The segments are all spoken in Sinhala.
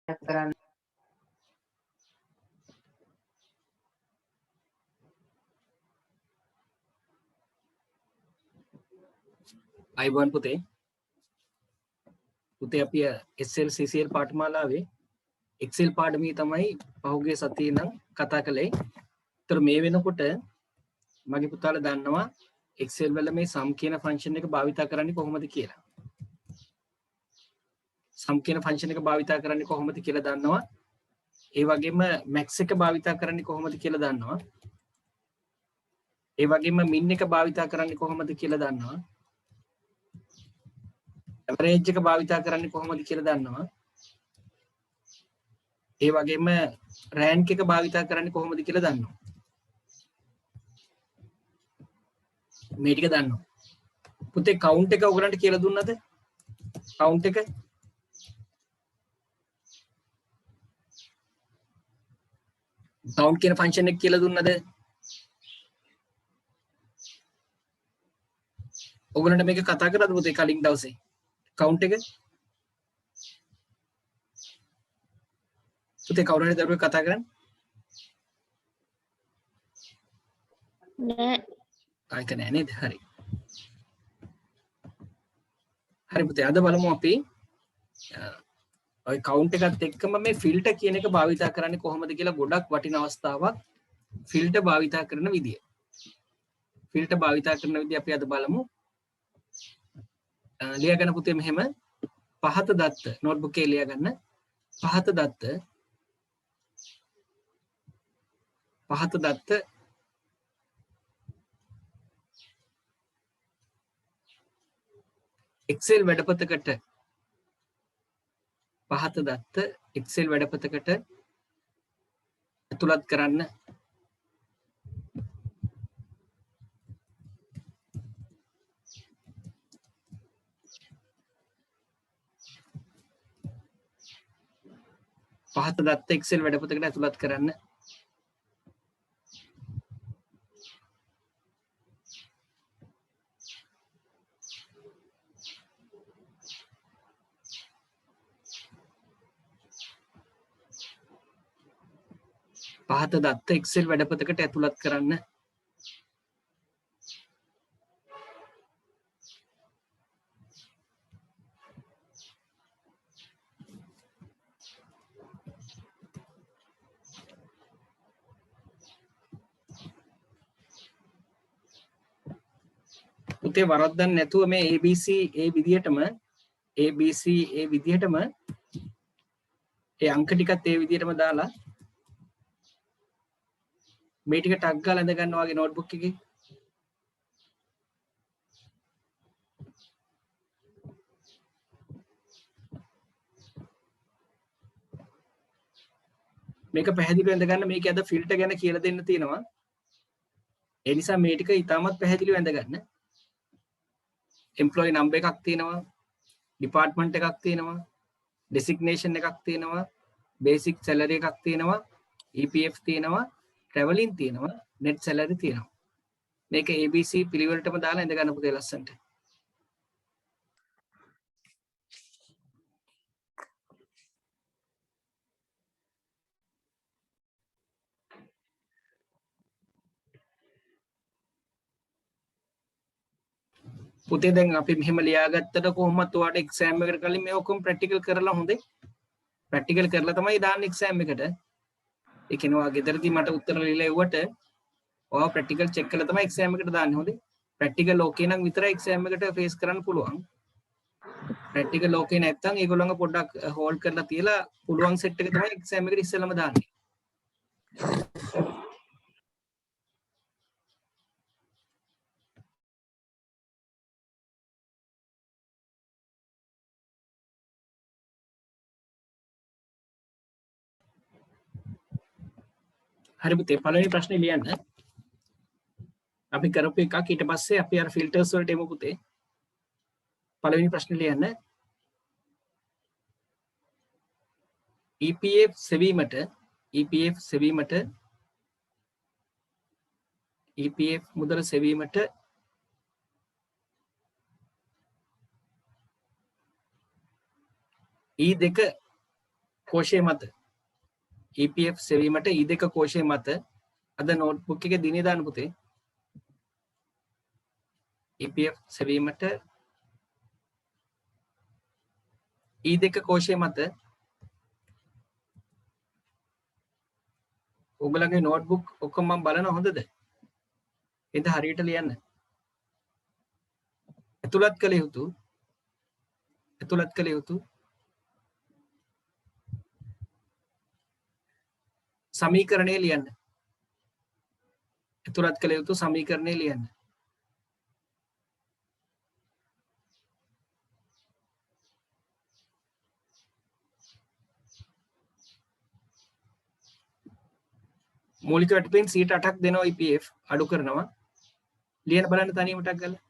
කරන්න අයිබෝන් පුතේ අපි SL CCL පාඨමාලාවේ Excel පාඩමේ තමයි පහුගිය සතියේ නම් කතා කළේ. ඒතර මේ වෙනකොට මගේ පුතාලා දන්නවා Excel වල මේ sum කියන ෆන්ක්ෂන් එක භාවිතා කරන්නේ කොහොමද කියලා. sum කියන ෆන්ක්ෂන් එක භාවිතා කරන්නේ කොහොමද කියලා දන්නවා. ඒ වගේම max එක භාවිතා කරන්නේ කොහොමද කියලා දන්නවා. ඒ වගේම min එක භාවිතා කරන්නේ කොහොමද කියලා දන්නවා. average එක භාවිතා කරන්නේ කොහොමද කියලා දන්නවා. ඒ වගේම rank එක භාවිතා කරන්නේ කොහොමද කියලා දන්නවා. මේ ටික දන්නවා. පුතේ count එක ඔයගලන්ට කියලා දුන්නද? count එක count කියන ෆන්ක්ෂන් එක කියලා දුන්නද? ඔයගලන්ට මේක කතා කරලාද පුතේ කලින් දවසේ? count එක පුතේ කවුරු හරි දරුවෙක් කතා කරන්නේ? නෑ ආයක නෑ නේද? හරි. හරි පුතේ අද බලමු අපි ඔය count එකත් එක්කම මේ filter කියන එක භාවිතා කරන්නේ කොහොමද කියලා ගොඩක් වටින අවස්ථාවක් filter භාවිතා කරන විදිය. filter භාවිතා කරන විදිය අපි අද බලමු. ලියා ගන්න පුතේ මෙහෙම පහත දත්ත notebook එකේ ලියා ගන්න පහත දත්ත Excel වැඩපතකට පහත දත්ත Excel වැඩපතකට ඇතුළත් කරන්න. පහත දත්ත Excel වැඩපතකට ඇතුළත් කරන්න. පහත දත්ත Excel වැඩපතකට ඇතුළත් කරන්න. පුතේ වරද්දන්න නැතුව මේ ABC ඒ විදිහටම ඒ අංක ටිකත් ඒ විදිහටම දාලා මේ ටික ටග් ගාලා ඇඳ ගන්නවා වගේ notebook එකේ. මේක පැහැදිලිව ඇඳ ගන්න. මේක අද filter ගැන කියලා දෙන්න තියෙනවා. ඒ නිසා මේ ටික ඉතාමත් පැහැදිලිව ඇඳ ගන්න. employee number එකක් තියෙනවා, department එකක් තියෙනවා, designation එකක් තියෙනවා, basic salary එකක් තියෙනවා, EPF තියෙනවා, traveling තියෙනවා, net salary තියෙනවා. මේක ABC පිළිවෙලටම දාලා ඇඳ ගන්න පුතේ ලස්සනට. පුතේ දැන් අපි මෙහෙම ලියාගත්තට කොහොමත් ඔයාලට එක්සෑම් එකට කලින් මේ ඔක්කොම ප්‍රැක්ටිකල් කරලා හොඳේ. ප්‍රැක්ටිකල් කරලා තමයි දාන්නේ එක්සෑම් එකට. ඒ කියන්නේ ඔයා ගෙදරදී මට උත්තර ලියලා එව්වට ඔයා ප්‍රැක්ටිකල් චෙක් කරලා තමයි එක්සෑම් එකට දාන්නේ හොඳේ. ප්‍රැක්ටිකල් ඕකේ නම් විතරයි එක්සෑම් එකට ෆේස් කරන්න පුළුවන්. ප්‍රැක්ටිකල් ඕකේ නැත්නම් ඒගොල්ලන්ව පොඩ්ඩක් හෝල්ඩ් කරලා තියලා පුළුවන් සෙට් එක තමයි එක්සෑම් එකට ඉස්සෙල්ලාම දාන්නේ. හරි පුතේ පළවෙනි ප්‍රශ්නේ ලියන්න. අපි කරපු එකක් ඊට පස්සේ අපි අර ෆිල්ටර්ස් වලට එමු පුතේ. පළවෙනි ප්‍රශ්නේ ලියන්න. EPF සෙවීමට EPF මුදල සෙවීමට E2 කෝෂය මත EPF සෙවීමට E2 කෝෂය මත අද නෝට්බුක් එකේ දිනේ දාන්න පුතේ EPF සෙවීමට E2 කෝෂය මත ඔයගලගේ නෝට්බුක් ඔක්කොම මම බලන හොඳද? එද හරියට ලියන්න. ඇතුළත් කළ යුතු සමීකරණය ලියන්න. ඇතුළත් කළ යුතු සමීකරණය ලියන්න. මූලික වැටුපෙන් 8ක් දෙනවා EPF අඩු කරනවා. ලියන්න බලන්න තනියම ටක් ගාලා.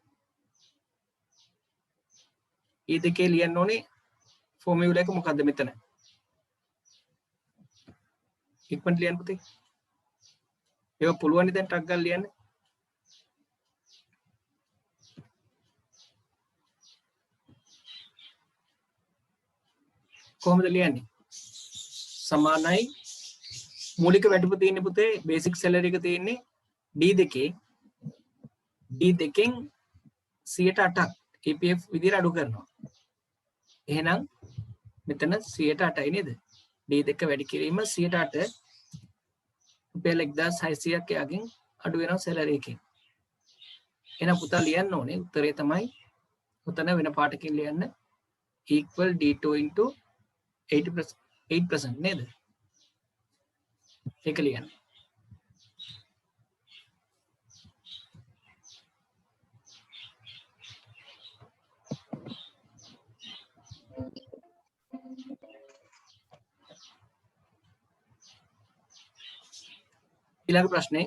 E දෙකේ ලියන්න ඕනේ ෆෝමියුලා එක මොකද්ද මෙතන? ඉක්මනට ලියන්න පුතේ. ඒක පුළුවන් නේ දැන් ටක් ගාලා ලියන්න. කොහොමද ලියන්නේ? සමානයි මූලික වැටුප තියෙන්නේ පුතේ බේසික් සැලරි එක තියෙන්නේ D2 D2න් 8ක් EPF විදිහට අඩු කරනවා. එහෙනම් මෙතන 8යි නේද? D2 වැඩි කිරීම 8 රුපියල් 1600ක් යාගෙන් අඩු වෙනවා සැලරි එකෙන්. එහෙනම් පුතා ලියන්න ඕනේ උත්තරේ තමයි උතන වෙන පාටකින් ලියන්න equal D2 into 8% නේද? ඒක ලියන්න. ඊළඟ ප්‍රශ්නේ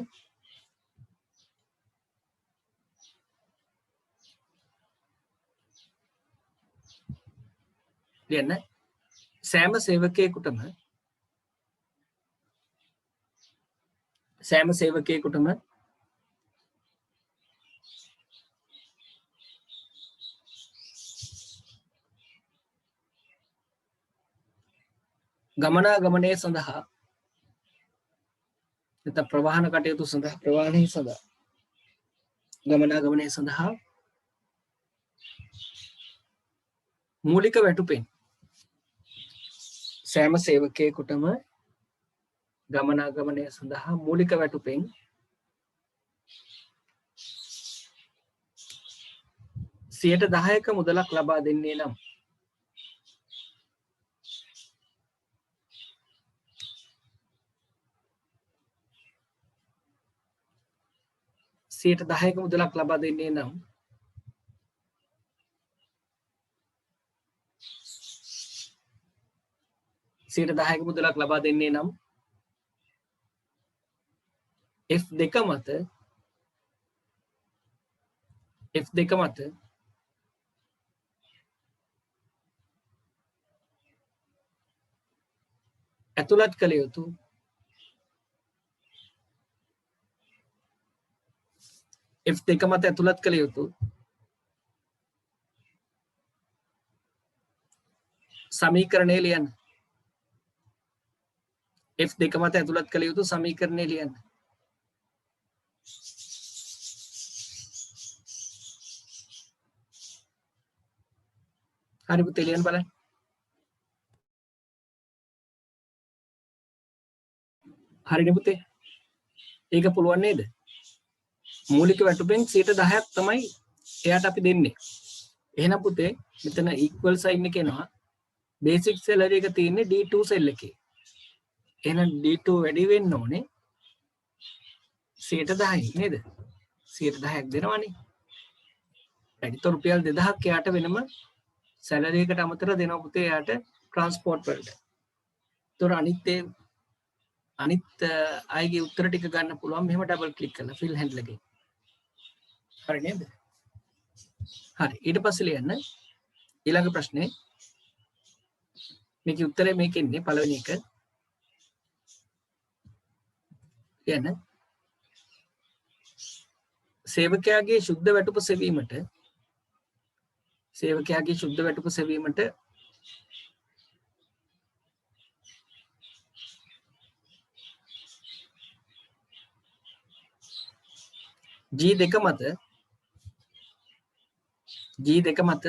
ලියන්න. සෑම සේවකයෙකුටම ගමනාගමනය සඳහා නැත්නම් ප්‍රවාහන කටයුතු සඳහා ගමනාගමනය සඳහා මූලික වැටුපෙන් සෑම සේවකයෙකුටම ගමනාගමනය සඳහා මූලික වැටුපෙන් 10% මුදලක් ලබා දෙන්නේ නම් 10% මුදලක් ලබා දෙන්නේ නම් F2 මත ඇතුළත් කළ යුතු සමීකරණය ලියන්න. F2 මත ඇතුළත් කළ යුතු සමීකරණය ලියන්න. හරි පුතේ ලියන්න බලන්න. හරිනේ පුතේ. ඒක පුළුවන් නේද? මූලික වැටුපෙන් 10% තමයි එයාට අපි දෙන්නේ. එහෙනම් පුතේ මෙතන equal sign එක එනවා. basic salary එක තියෙන්නේ D2 cell එකේ. එහෙනම් D2 වැඩි වෙන්න ඕනේ 10%යි නේද? 10%ක් දෙනවනේ. වැඩිතර රුපියල් 2000ක් එයාට වෙනම salary එකට අමතරව දෙනවා පුතේ එයාට transport වලට. ඒතර අනිත් අයගේ උත්තර ටික ගන්න පුළුවන් මෙහෙම ඩබල් ක්ලික් කරලා fill handle එකේ. හරි නේද? හරි ඊට පස්සේ ලියන්න ඊළඟ ප්‍රශ්නේ මේකේ උත්තරේ මේකේ ඉන්නේ පළවෙනි එක. ලියන්න සේවකයාගේ ශුද්ධ වැටුප සෙවීමට G දෙක මත G දෙක මත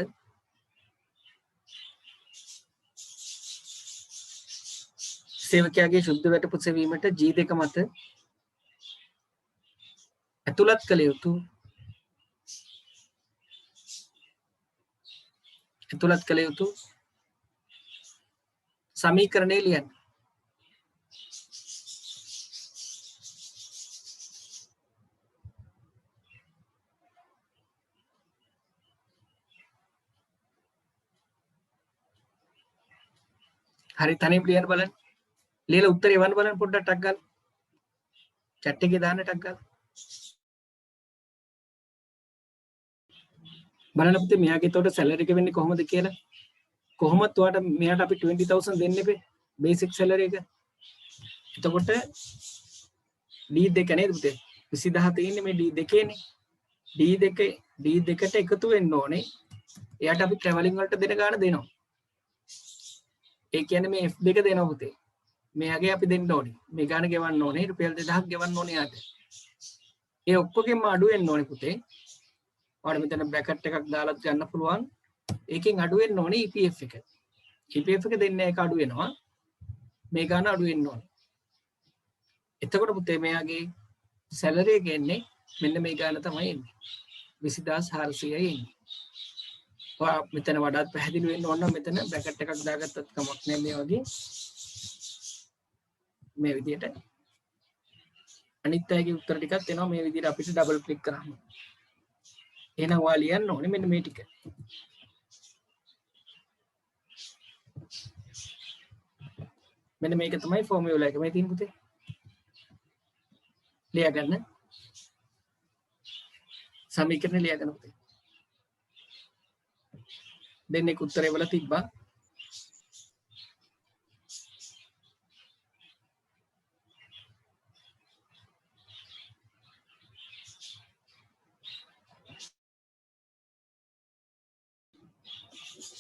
සේවකයාගේ ශුද්ධ වැටපු සෙවීමට G දෙක මත ඇතුළත් කළ යුතු සමීකරණය ලියන්න. හරි තනියම ලියන්න බලන්න. ලියලා උත්තරේ එවන්න බලන්න පොඩ්ඩක් ටක් ගාලා. chat එකේ දාන්න ටක් ගාලා. බලන්න පුතේ මෙයාගේ එතකොට සැලරි එක වෙන්නේ කොහොමද කියලා. කොහොමද ඔයාට මෙයාට අපි 20000 දෙන්න එපේ බේසික් සැලරි එක. එතකොට D2 නේද පුතේ? 20000 තියෙන්නේ මේ D2 නේ. D2ට එකතු වෙන්න ඕනේ. එයාට අපි ට්‍රැවලින් වලට දෙන ගාණ දෙනවා. ඒ කියන්නේ මේ F2 දෙනවා පුතේ. මෙයාගේ අපි දෙන්න ඕනේ. මේ ගාණ ගෙවන්න ඕනේ. රුපියල් 2000ක් ගෙවන්න ඕනේ යාට. ඒ ඔක්කොගෙම අඩු වෙන්න ඕනේ පුතේ. ඔයාලා මෙතන බ්‍රැකට් එකක් දාලා ගන්න පුළුවන්. ඒකෙන් අඩු වෙන්න ඕනේ EPF එක. EPF එක දෙන්නේ එක අඩු වෙනවා. මේ ගාණ අඩු වෙන්න ඕනේ. එතකොට පුතේ මෙයාගේ සැලරි එක එන්නේ මෙන්න මේ ගාණ තමයි එන්නේ. 20400යි එන්නේ. ඔයා මෙතන වඩාත් පැහැදිලි වෙන්න ඕන නම් මෙතන බ්‍රැකට් එකක් දාගත්තත් කමක් නැහැ මේ වගේ. මේ විදිහට අනිත් අයගේ උත්තර ටිකක් එනවා මේ විදිහට අපිට ඩබල් ක්ලික් කරාම. එහෙනම් ඔයා ලියන්න ඕනේ මෙන්න මේ ටික. මෙන්න මේක තමයි ෆෝමියුලා එක. මේ තියෙන පුතේ. ලියා ගන්න. සමීකරණ ලියා ගන්න පුතේ. දෙන්නේ උත්තරේ වල තිබ්බා.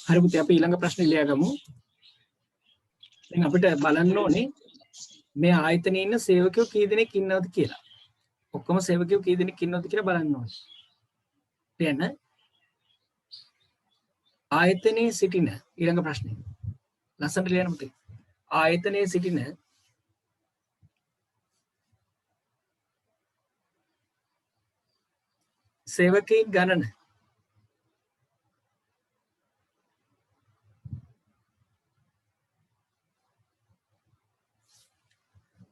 හරි පුතේ අපි ඊළඟ ප්‍රශ්නේ ලියා ගමු. දැන් අපිට බලන්න ඕනේ මේ ආයතනයේ ඉන්න සේවකයෝ කී දෙනෙක් ඉන්නවද කියලා. ඔක්කොම සේවකයෝ කී දෙනෙක් ඉන්නවද කියලා බලන්න ඕනේ. දැන් ආයතනයේ සිටින ඊළඟ ප්‍රශ්නේ. ලස්සනට ලියන්න පුතේ. ආයතනයේ සිටින සේවකයන් ගණන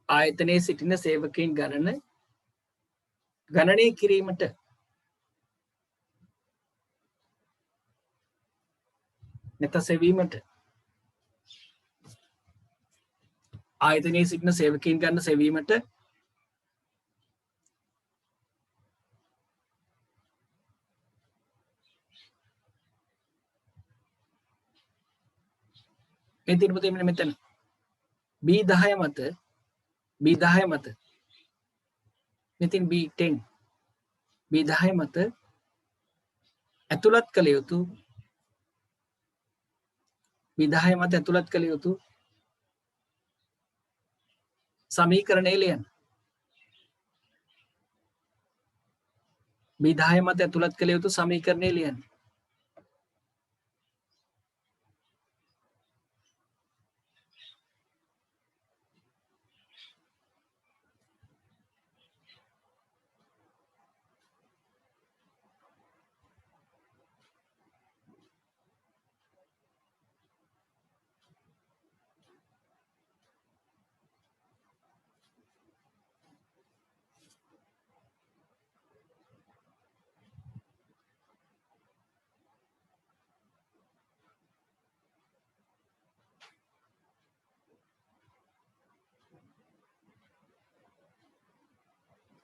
ආයතනයේ සිටින සේවකයන් ගණනය කිරීමට නැත සෙවීමට ආයතනයේ සිටින සේවකයන් ගන්න සෙවීමට මේ තියෙන පුතේ මෙන්න මෙතන B10 මත මෙතින් B10 B10 මත ඇතුළත් කළ යුතු B10 මත ඇතුළත් කළ යුතු සමීකරණය ලියන්න. B10 මත ඇතුළත් කළ යුතු සමීකරණය ලියන්න.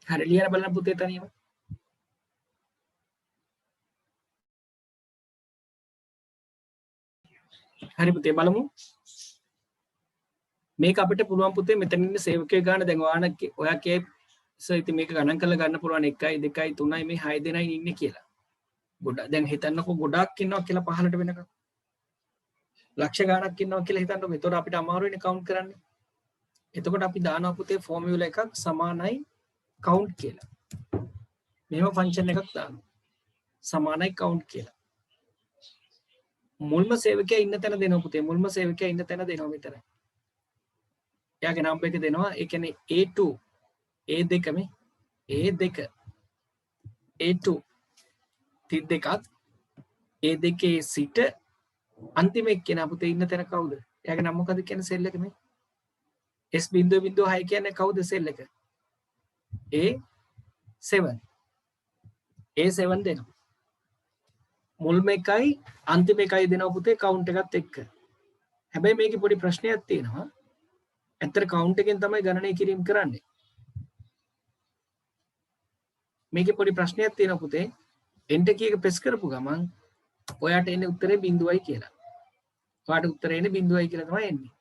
හරි ලියන්න බලන්න පුතේ තනියම. හරි පුතේ බලමු. මේක අපිට පුළුවන් පුතේ මෙතන ඉන්න සේවකයෝ ගන්න දැන් ඔයා කියේ ඉතින් මේක ගණන් කරලා ගන්න පුළුවන් 1යි 2යි 3යි මේ 6 දෙනයි ඉන්නේ කියලා. ගොඩක් දැන් හිතන්නකෝ ගොඩක් ඉන්නවා කියලා පහලට වෙනකම්. ලක්ෂ ගණක් ඉන්නවා කියලා හිතන්නකෝ. ඒතකොට අපිට අමාරුයිනේ කවුන්ට් කරන්න. එතකොට අපි දානවා පුතේ ෆෝමියුලා එකක් සමානයි කවුන්ට් කියලා. මෙහෙම ෆන්ක්ෂන් එකක් දානවා. සමානයි count කියලා. මුල්ම සේවකයා ඉන්න තැන දෙනවා පුතේ. මුල්ම සේවකයා ඉන්න තැන දෙනවා මෙතන. එයාගේ නම්බර් එක දෙනවා. ඒ කියන්නේ A2 A2 මේ A2 A2 32ක් A2 සිට අන්තිම එක්කෙනා පුතේ ඉන්න තැන කවුද? එයාගේ නම මොකද කියන්නේ සෙල් එක මේ? S.06 කියන්නේ කවුද සෙල් එක? A7 A7 දෙනවා. මුල්ම එකයි අන්තිම එකයි දෙනවා පුතේ කවුන්ට් එකත් එක්ක. හැබැයි මේකේ පොඩි ප්‍රශ්නයක් තියෙනවා. ඇත්තට කවුන්ට් එකෙන් තමයි ගණනය කිරීම කරන්නේ. මේකේ පොඩි ප්‍රශ්නයක් තියෙනවා පුතේ. එන්ටර් කී එක ප්‍රෙස් කරපු ගමන් ඔයාට එන්නේ උත්තරේ 0යි කියලා. ඔයාට උත්තරේ එන්නේ 0යි කියලා තමයි එන්නේ.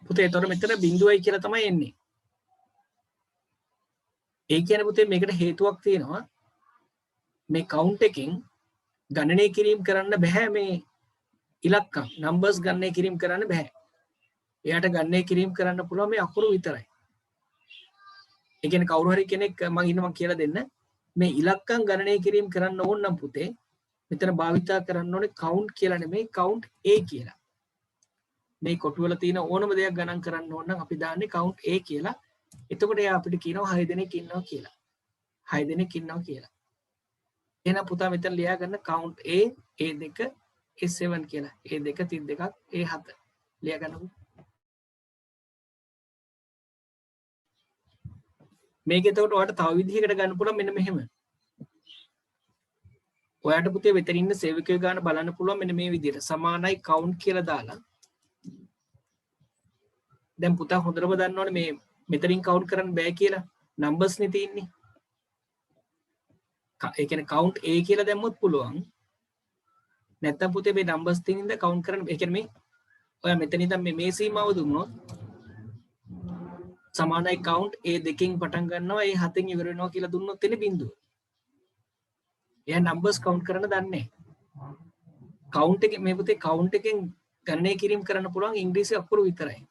පුතේ එතකොට මෙතන 0යි කියලා තමයි එන්නේ. ඒ කියන්නේ පුතේ මේකට හේතුවක් තියෙනවා. මේ කවුන්ට් එකෙන් ගණනය කිරීම කරන්න බෑ මේ ඉලක්කම් නම්බර්ස් ගණනය කිරීම කරන්න බෑ. එයාට ගණනය කිරීම කරන්න පුළුවන් මේ අකුරු විතරයි. ඒ කියන්නේ කවුරු හරි කෙනෙක් මම කියලා දෙන්න මේ ඉලක්කම් ගණනය කිරීම කරන්න ඕන නම් පුතේ මෙතන භාවිතා කරන්න ඕනේ count කියලා නෙමෙයි count A කියලා. මේ කොටුවල තියෙන ඕනම දෙයක් ගණන් කරන්න ඕන නම් අපි දාන්නේ count A කියලා. එතකොට එයා අපිට කියනවා 6 දෙනෙක් ඉන්නවා කියලා. 6 දෙනෙක් ඉන්නවා කියලා. එහෙනම් පුතා මෙතන ලියා ගන්න count A A2 A7 කියලා. A2 32ක් A7 ලියා ගන්නකො. මේක එතකොට ඔයාලට තව විදිහකට ගන්න පුළුවන් මෙන්න මෙහෙම. ඔයාට පුතේ මෙතන ඉන්න සේවකයෝ ගන්න බලන්න පුළුවන් මෙන්න මේ විදිහට. සමානයි count කියලා දාලා. දැන් පුතා හොඳටම දන්නවනේ මේ මෙතනින් count කරන්න බෑ කියලා. numbers නේ තියෙන්නේ. ඒ කියන්නේ count A කියලා දැම්මොත් පුළුවන්. නැත්තම් පුතේ මේ numbers තියෙනින්ද count කරන්න. ඒ කියන්නේ මේ ඔයා මෙතන ඉඳන් මේ සීමාව දුන්නොත් සමානයි count A දෙකෙන් පටන් ගන්නවා A හතෙන් ඉවර වෙනවා කියලා දුන්නොත් එන්නේ බිඳුව. එයා numbers count කරන්න දන්නේ නැහැ. count එකේ මේ පුතේ count එකෙන් ගණනය කිරීම කරන්න පුළුවන් ඉංග්‍රීසි අකුරු විතරයි.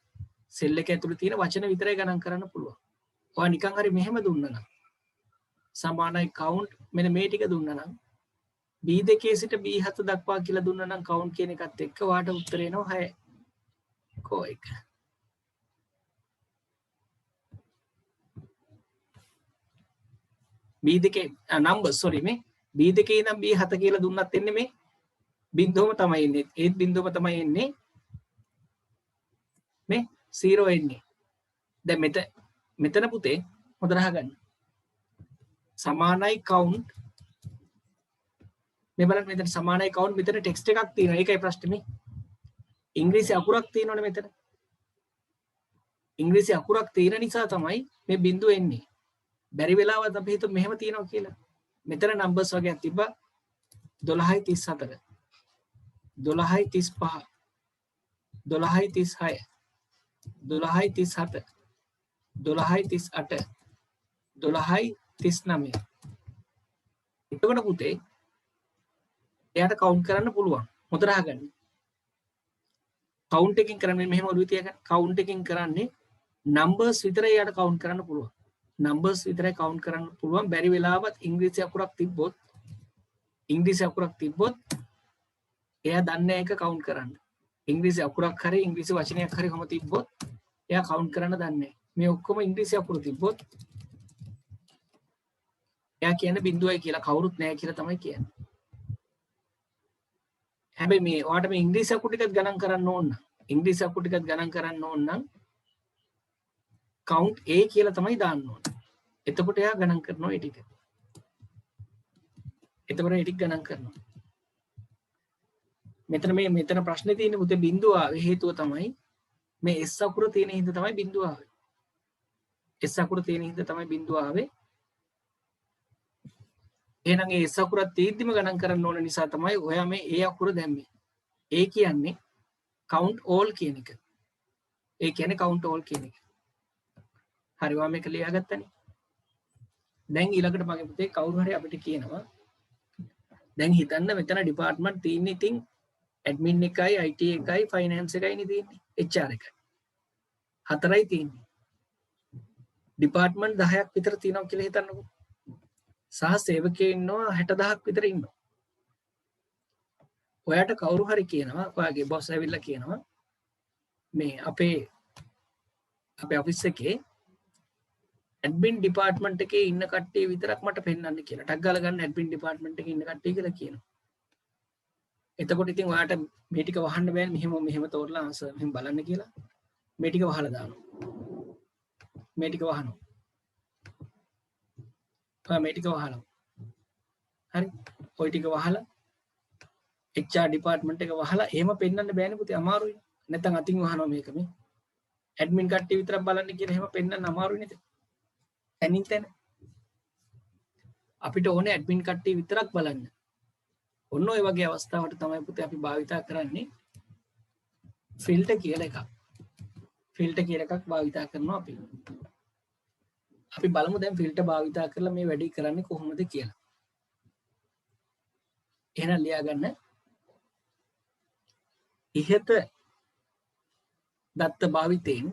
සෙල් එක ඇතුළේ තියෙන වචන විතරයි ගණන් කරන්න පුළුවන්. ඔයා නිකන් හරි මෙහෙම දුන්නා නම් සමානයි count මෙන්න මේ ටික දුන්නා නම් B2 සිට B7 දක්වා කියලා දුන්නා නම් count කියන එකත් එක්ක ඔයාට උත්තර එනවා 6. කෝ එක. B2 numbers sorry මේ B2 ඉඳන් B7 කියලා දුන්නත් එන්නේ මේ බිඳුවම තමයි එන්නේ. ඒත් බිඳුවම තමයි එන්නේ. මේ 0 එන්නේ. දැන් මෙතන පුතේ හොඳට අහගන්න. සමානයි count මේ බලන්න මෙතන සමානයි count මෙතන ටෙක්ස්ට් එකක් තියෙනවා. ඒකයි ප්‍රශ්නේ මේ. ඉංග්‍රීසි අකුරක් තියෙනවනේ මෙතන. ඉංග්‍රීසි අකුරක් තියෙන නිසා තමයි මේ බිඳුව එන්නේ. බැරි වෙලාවත් අපි හිතුව මෙහෙම තියෙනවා කියලා. මෙතන numbers වගේක් තිබ්බා 12:34 12:35 12:36 12:37 12:38 12:39 එතකොට පුතේ එයාට කවුන්ට් කරන්න පුළුවන්. හොඳට අහගන්න. කවුන්ට් එකකින් කරන්නේ මෙහෙම ඔළුවේ තියාගන්න. කවුන්ට් එකකින් කරන්නේ numbers විතරයි එයාට කවුන්ට් කරන්න පුළුවන්. numbers විතරයි කවුන්ට් කරන්න පුළුවන්. බැරි වෙලාවත් ඉංග්‍රීසි අකුරක් තිබ්බොත් එයා දන්නේ ඒක කවුන්ට් කරන්න. ඉංග්‍රීසි අකුරක් හරි ඉංග්‍රීසි වචනයක් හරි කොහොම තිබ්බොත් එයා කවුන්ට් කරන්න දන්නේ නැහැ. මේ ඔක්කොම ඉංග්‍රීසි අකුරු තිබ්බොත් එයා කියන්නේ බිඳුවයි කියලා කවුරුත් නැහැ කියලා තමයි කියන්නේ. හැබැයි මේ ඔයාට මේ ඉංග්‍රීසි අකුරු ටිකත් ගණන් කරන්න ඕන නම් ඉංග්‍රීසි අකුරු ටිකත් ගණන් කරන්න ඕන නම් count A කියලා තමයි දාන්න ඕන. එතකොට එයා ගණන් කරනවා ඒ ටික. එතකොට ඒ ටික ගණන් කරනවා. මෙතන ප්‍රශ්නේ තියෙන්නේ පුතේ බිඳුව ආවේ හේතුව තමයි මේ S අකුර තියෙන හින්දා තමයි බිඳුව ආවේ. S අකුර තියෙන හින්දා තමයි බිඳුව ආවේ. එහෙනම් ඒ S අකුරත් තීද්දිම ගණන් කරන්න ඕන නිසා තමයි ඔයා මේ ඒ අකුර දැම්මේ. ඒ කියන්නේ count all කියන එක. ඒ කියන්නේ count all කියන එක. හරි ඔයා මේක ලියාගත්තනේ. දැන් ඊළඟට මගේ පුතේ කවුරු හරි අපිට කියනවා දැන් හිතන්න මෙතන ඩිපාර්ට්මන්ට් තියෙන්නේ ඉතින් ඇඩ්මින් එකයි IT එකයි ෆයිනෑන්ස් එකයිනේ තියෙන්නේ HR එකයි. හතරයි තියෙන්නේ. ඩිපාර්ට්මන්ට් 10ක් විතර තියෙනවා කියලා හිතන්නකෝ. සහ සේවකයෝ ඉන්නවා 60000ක් විතර ඉන්නවා. ඔයාට කවුරු හරි කියනවා ඔයාගේ බොස් ඇවිල්ලා කියනවා මේ අපේ ඔෆිස් එකේ ඇඩ්මින් ඩිපාර්ට්මන්ට් එකේ ඉන්න කට්ටිය විතරක් මට පෙන්වන්න කියලා. ටක් ගාලා ගන්න ඇඩ්මින් ඩිපාර්ට්මන්ට් එකේ ඉන්න කට්ටිය කියලා කියනවා. එතකොට ඉතින් ඔයාට මේ ටික වහන්න බෑනේ මෙහෙම තෝරලා ආන්සර් මෙහෙම බලන්න කියලා. මේ ටික වහලා දානවා. මේ ටික වහනවා. මේ ටික වහනවා. හරි. ওই ටික වහලා HR ඩිපාර්ට්මන්ට් එක වහලා එහෙම පෙන්වන්න බෑනේ පුතේ අමාරුයි. නැත්නම් අතින් වහනවා මේක මේ. ඇඩ්මින් කට්ටිය විතරක් බලන්න කියලා එහෙම පෙන්වන්න අමාරුයි නේද? තැනින් තැන. අපිට ඕනේ ඇඩ්මින් කට්ටිය විතරක් බලන්න. ඔන්න ඔය වගේ අවස්ථාවට තමයි පුතේ අපි භාවිතා කරන්නේ ෆිල්ටර් කියලා එකක්. ෆිල්ටර් කියලා එකක් භාවිතා කරනවා අපි. අපි බලමු දැන් ෆිල්ටර් භාවිතා කරලා මේ වැඩේ කරන්නේ කොහොමද කියලා. එහෙනම් ලියා ගන්න. ඉහත දත්ත භාවිතයෙන්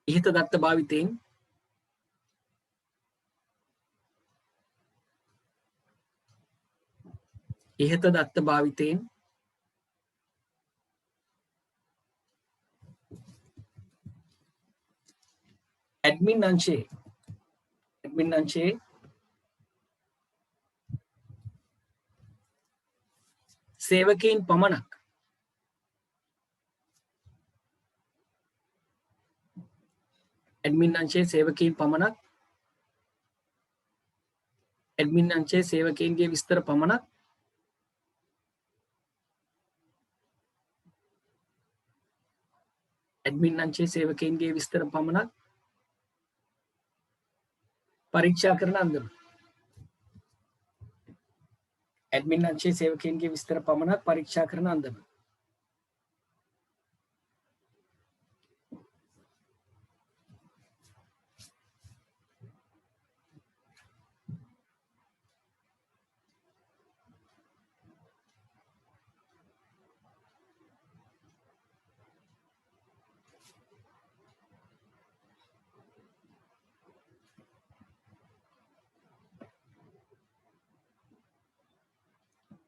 ඉහත දත්ත භාවිතයෙන් ඉහත දත්ත භාවිතයෙන් ඇඩ්මින් අංශයේ සේවකයන් පමණක් ඇඩ්මින් අංශයේ සේවකයන් පමණක් ඇඩ්මින් අංශයේ සේවකයන්ගේ විස්තර පමණක් ඇඩ්මින් අංශයේ සේවකයන්ගේ විස්තර පමණක් පරීක්ෂා කරන අන්දම ඇඩ්මින් අංශයේ සේවකයන්ගේ විස්තර පමණක් පරීක්ෂා කරන අන්දම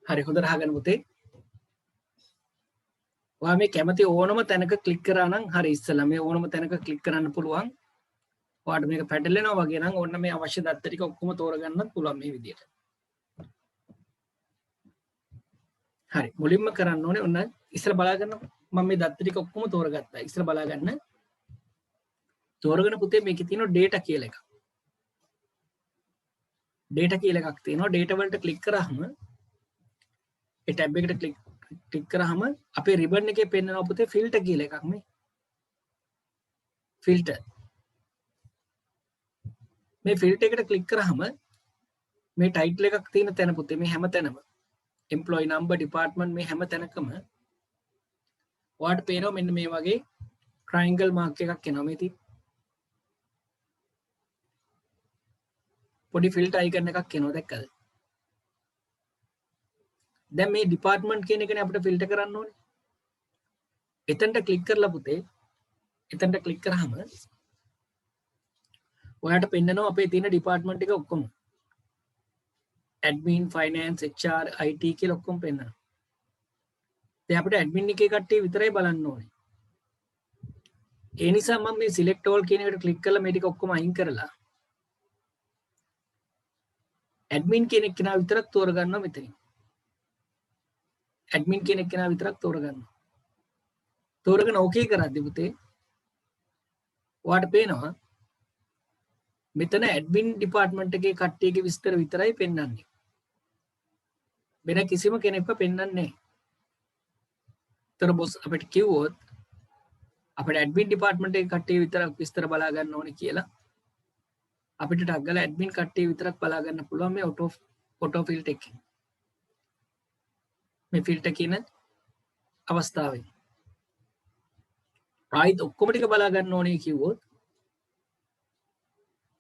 හරි හොඳට අහගන්න පුතේ. ඔයා මේ කැමති ඕනම තැනක ක්ලික් කරා නම් හරි ඉස්සලා මේ ඕනම තැනක ක්ලික් කරන්න පුළුවන්. ඔයාට මේක පැටලෙනවා වගේ නම් ඕන්න මේ අවශ්‍ය දත්ත ටික ඔක්කොම තෝරගන්නත් පුළුවන් මේ විදිහට. හරි මුලින්ම කරන්න ඕනේ ඔන්න ඉස්සලා බලා ගන්න මම මේ දත්ත ටික ඔක්කොම තෝරගත්තා. ඉස්සලා බලා ගන්න. තෝරගෙන පුතේ මේකේ තියෙන data කියලා එකක්. data කියලා එකක් තියෙනවා. data වලට ක්ලික් කරාම ඒ ටැබ් එකට ක්ලික් කරාම අපේ රිබන් එකේ පෙන්නනවා පුතේ ෆිල්ටර් කියලා එකක් මේ. ෆිල්ටර්. මේ ෆිල්ටර් එකට ක්ලික් කරාම මේ ටයිටල් එකක් තියෙන තැන පුතේ මේ හැම තැනම employee number department මේ හැම තැනකම ඔයාලට පේනවා මෙන්න මේ වගේ triangle mark එකක් එනවා මේ තියෙන්නේ. පොඩි ෆිල්ටර් icon එකක් එනවා දැක්කද? දැන් මේ ඩිපාර්ට්මන්ට් කියන එකනේ අපිට ෆිල්ටර් කරන්න ඕනේ. එතනට ක්ලික් කරලා පුතේ එතනට ක්ලික් කරාම ඔයාලට පෙන්නනවා අපේ තියෙන ඩිපාර්ට්මන්ට් එක ඔක්කොම. ඇඩ්මින්, ෆයිනෑන්ස්, HR, IT කියලා ඔක්කොම පෙන්නනවා. දැන් අපිට ඇඩ්මින් එකේ කට්ටිය විතරයි බලන්න ඕනේ. ඒ නිසා මම මේ select all කියන එකට ක්ලික් කරලා මේ ටික ඔක්කොම අයින් කරලා ඇඩ්මින් කියන කෙනා විතරක් තෝරගන්නවා මෙතනින්. ඇඩ්මින් කියන කෙනා විතරක් තෝරගන්නවා. තෝරගෙන ඕකේ කරද්දි පුතේ ඔයාට පේනවා මෙතන ඇඩ්මින් ඩිපාර්ට්මන්ට් එකේ කට්ටියගේ විස්තර විතරයි පෙන්වන්නේ. වෙන කිසිම කෙනෙක්ව පෙන්වන්නේ නැහැ. තර බොස් අපිට කිව්වොත් අපිට ඇඩ්මින් ඩිපාර්ට්මන්ට් එකේ කට්ටිය විතරක් විස්තර බලා ගන්න ඕනේ කියලා අපිට ටග් ගාලා ඇඩ්මින් කට්ටිය විතරක් බලා ගන්න පුළුවන් මේ ඔටෝ ෆිල්ටර් එකකින්. මේ ෆිල්ටර් කියන අවස්ථාවේ ආයිත් ඔක්කොම ටික බලා ගන්න ඕනේ කිව්වොත්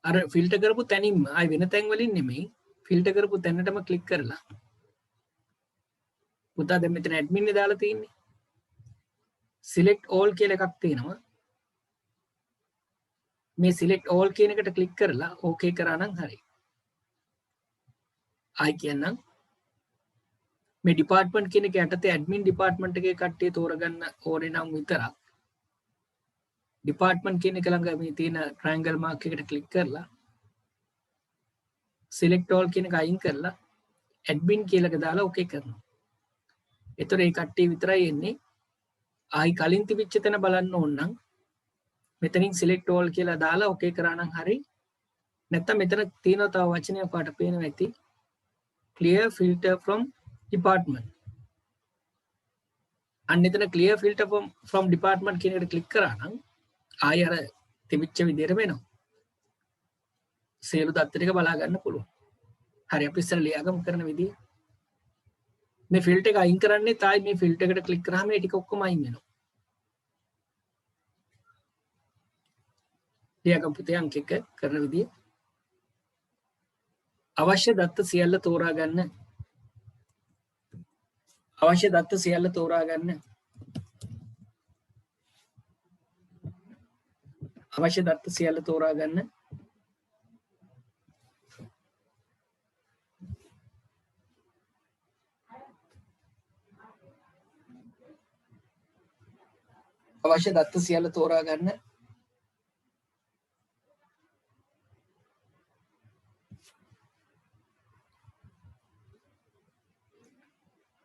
අර ෆිල්ටර් කරපු තැනින්ම ආයි වෙන තැන් වලින් නෙමෙයි ෆිල්ටර් කරපු තැනටම ක්ලික් කරලා පුතා දැන් මෙතන ඇඩ්මින් නේ දාලා තියෙන්නේ select all කියලා එකක් තියෙනවා මේ select all කියන එකට ක්ලික් කරලා okay කරා නම් හරි ආයි කියන්නම් මේ ඩිපාර්ට්මන්ට් කියන එක යටතේ ඇඩ්මින් ඩිපාර්ට්මන්ට් එකේ කට්ටිය තෝරගන්න ඕනේ නම් විතරක් ඩිපාර්ට්මන්ට් කියන එක ළඟ මේ තියෙන ට්‍රයැන්ගල් මාක් එකට ක්ලික් කරලා select all කියන එක අයින් කරලා admin කියලා එක දාලා okay කරනවා. ඒතර ඒ කට්ටිය විතරයි එන්නේ. ආයි කලින් තිබිච්ච තැන බලන්න ඕන නම් මෙතනින් select all කියලා දාලා okay කරා නම් හරි. නැත්නම් මෙතන තියෙනවා තව වචනයක් ඔයාලට පේනවා ඇති. clear filter from department. අන්න එතන clear filter from department කියන එකට ක්ලික් කරා නම් ආයි අර තිබිච්ච විදිහට වෙනවා. සියලු දත්ත ටික බලා ගන්න පුළුවන්. හරි අපි ඉස්සර ලියාගමු කරන විදිය. මේ ෆිල්ටර් එක අයින් කරන්නේ තායි මේ ෆිල්ටර් එකට ක්ලික් කරාම මේ ටික ඔක්කොම අයින් වෙනවා. ලියාගමු පුතේ අංක 1 කරන විදිය. අවශ්‍ය දත්ත සියල්ල තෝරා ගන්න. අවශ්‍ය දත්ත සියල්ල තෝරා ගන්න. අවශ්‍ය දත්ත සියල්ල තෝරා ගන්න. අවශ්‍ය දත්ත සියල්ල තෝරා ගන්න.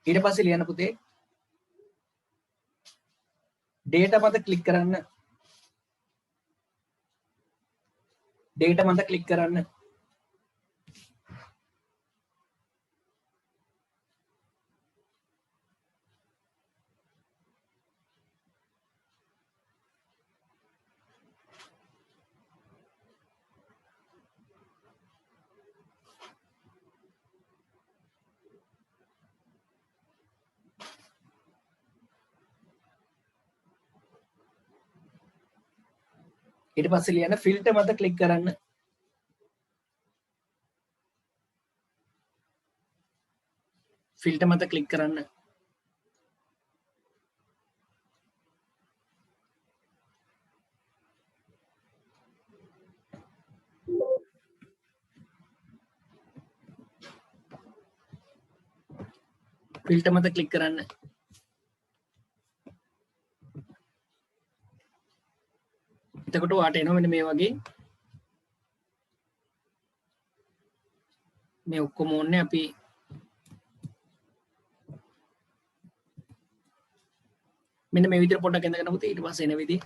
ඊට පස්සේ ලියන්න පුතේ data මත ක්ලික් කරන්න. data මත ක්ලික් කරන්න. ඊට පස්සේ ලියන්න ෆිල්ටර් මත ක්ලික් කරන්න. ෆිල්ටර් මත ක්ලික් කරන්න. ෆිල්ටර් මත ක්ලික් කරන්න. එතකොට ඔයාට එනවා මෙන්න මේ වගේ මේ ඔක්කොම ඕනේ අපි මෙන්න මේ විදිහට පොඩ්ඩක් ඇඳගෙන පුතේ ඊට පස්සේ එන විදිහ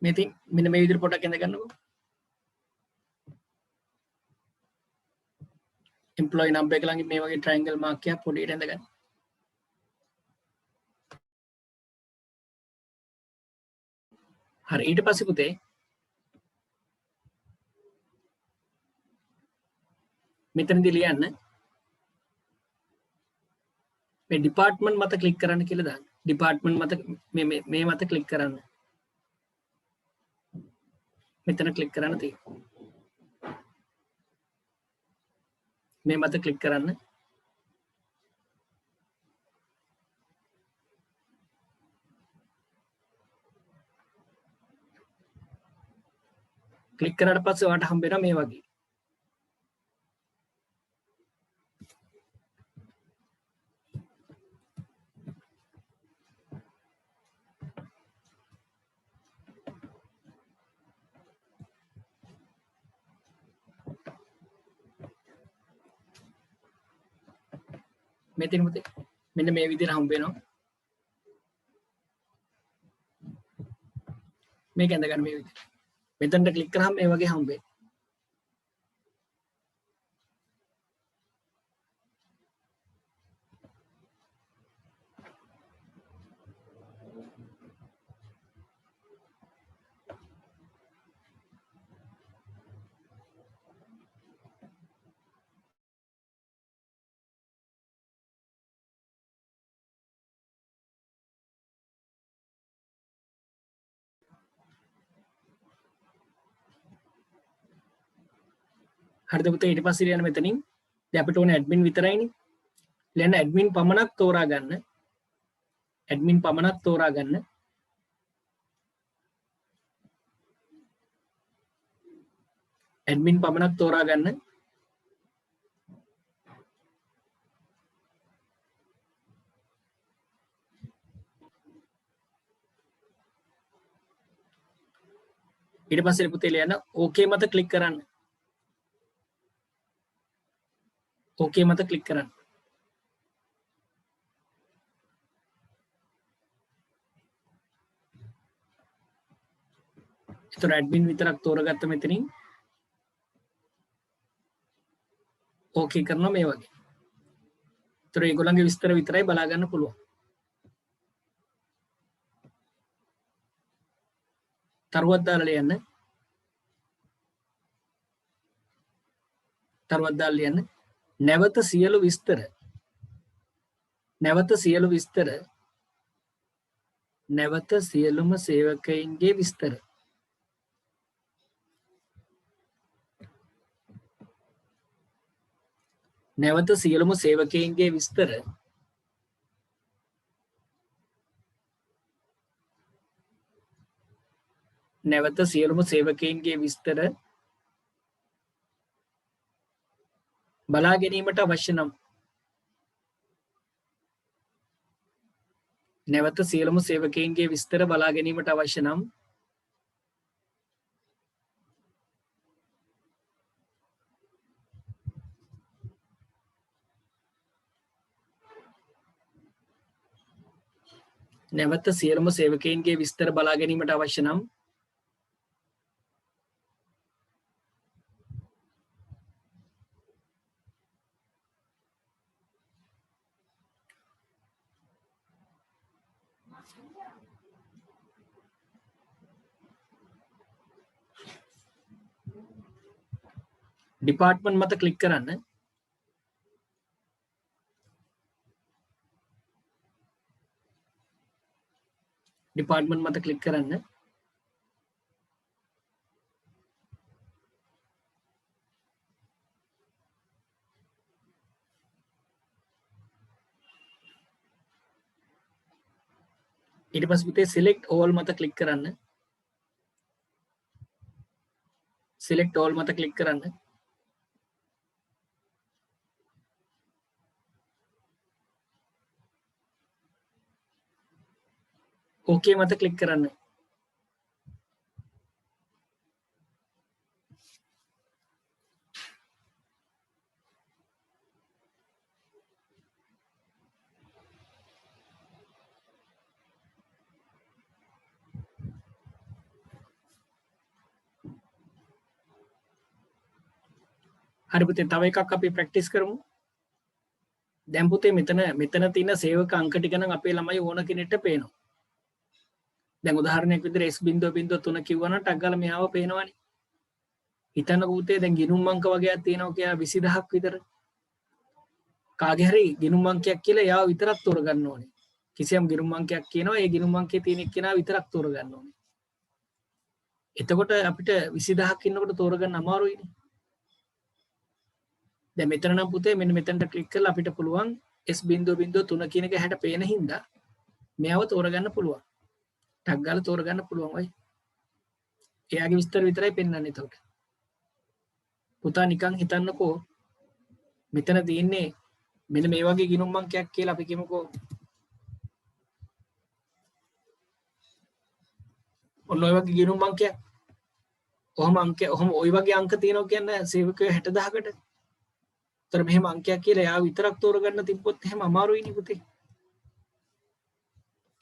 මෙතින් මෙන්න මේ විදිහට පොඩ්ඩක් ඇඳ ගන්නකො employee number එක ළඟින් මේ වගේ triangle mark එකක් පොඩියට ඇඳ ගන්න. හරි ඊට පස්සේ පුතේ මෙතනදී ලියන්න මේ department මත ක්ලික් කරන්න කියලා දාන්න. department මත මේ මත ක්ලික් කරන්න. මෙතන ක්ලික් කරන්න තියෙනවා. මේ මත ක්ලික් කරන්න. ක්ලික් කරාට පස්සේ ඔයාලට හම්බ වෙනවා මේ වගේ. මෙතන පුතේ මෙන්න මේ විදිහට හම්බ වෙනවා. මේක ඇඳ ගන්න මේ විදිහට. මෙතනට ක්ලික් කරාම මේ වගේ හම්බෙයි. හරිද පුතේ ඊට පස්සේ ලියන්න මෙතනින් දැන් අපිට ඕනේ ඇඩ්මින් විතරයිනේ ලියන්න ඇඩ්මින් පමණක් තෝරා ගන්න ඇඩ්මින් පමණක් තෝරා ගන්න ඇඩ්මින් පමණක් තෝරා ගන්න ඊට පස්සේ පුතේ ලියන්න ඕකේ මත ක්ලික් කරන්න ඕකේ මත ක්ලික් කරන්න ඒතර ඇඩ්මින් විතරක් තෝරගත්ත මෙතනින් ඕකේ කරනවා මේ වගේ ඒතර ඒගොල්ලන්ගේ විස්තර විතරයි බලා ගන්න පුළුවන් තරුවක් දාලා ලියන්න තරුවක් දාලා ලියන්න නැවත සියලු විස්තර නැවත සියලුම සේවකයින්ගේ විස්තර නැවත සියලුම සේවකයින්ගේ විස්තර නැවත සියලුම සේවකයින්ගේ විස්තර බලා ගැනීමට අවශ්‍ය නම් නැවත සියලුම සේවකයින්ගේ විස්තර බලා ගැනීමට අවශ්‍ය නම් නැවත සියලුම සේවකයින්ගේ විස්තර බලා ගැනීමට අවශ්‍ය නම් ડિපාර්ට්මන්ට් මත ක්ලික් කරන්න ડિපාර්ට්මන්ට් මත ක්ලික් කරන්න ඊට පස්සේ පුතේ select all මත ක්ලික් කරන්න select all මත ක්ලික් කරන්න ඕකේ මත ක්ලික් කරන්න හරි පුතේ තව එකක් අපි ප්‍රැක්ටිස් කරමු දැන් පුතේ මෙතන තියෙන සේවක අංක ටික නම් අපේ ළමයි ඕන කෙනෙක්ට පේනවා දැන් උදාහරණයක් විදිහට S.03 කිව්වනම් ටක් ගාලා මෙයාව පේනවනේ හිතන්නකෝ පුතේ දැන් ගිණුම් අංක වගේක් තියෙනවා කියලා 20000ක් විතර කාගේ හරි ගිණුම් අංකයක් කියලා එයාව විතරක් තෝරගන්න ඕනේ කිසියම් ගිණුම් අංකයක් කියනවා ඒ ගිණුම් අංකයේ තියෙන එක්කෙනා විතරක් තෝරගන්න ඕනේ එතකොට අපිට 20000ක් ඉන්නකොට තෝරගන්න අමාරුයිනේ දැන් මෙතන නම් පුතේ මෙන්න මෙතනට ක්ලික් කරලා අපිට පුළුවන් S.03 කියන එක හැට පේන හින්දා මෙයාව තෝරගන්න පුළුවන් ටක් ගාලා තෝරගන්න පුළුවන් ඔය එයාගේ විස්තර විතරයි පෙන්වන්නේ එතකොට පුතා නිකන් හිතන්නකෝ මෙතන තියෙන්නේ මෙන්න මේ වගේ ගිණුම් අංකයක් කියලා අපි කියමුකෝ ඔන්න ඔය වගේ ගිණුම් අංකයක් ඔහොම ඔය වගේ අංක තියෙනවා කියන්නේ සේවකයෝ 60000කට තර මෙහෙම අංකයක් කියලා එයා විතරක් තෝරගන්න තිබ්බොත් එහෙම අමාරුයිනේ පුතේ.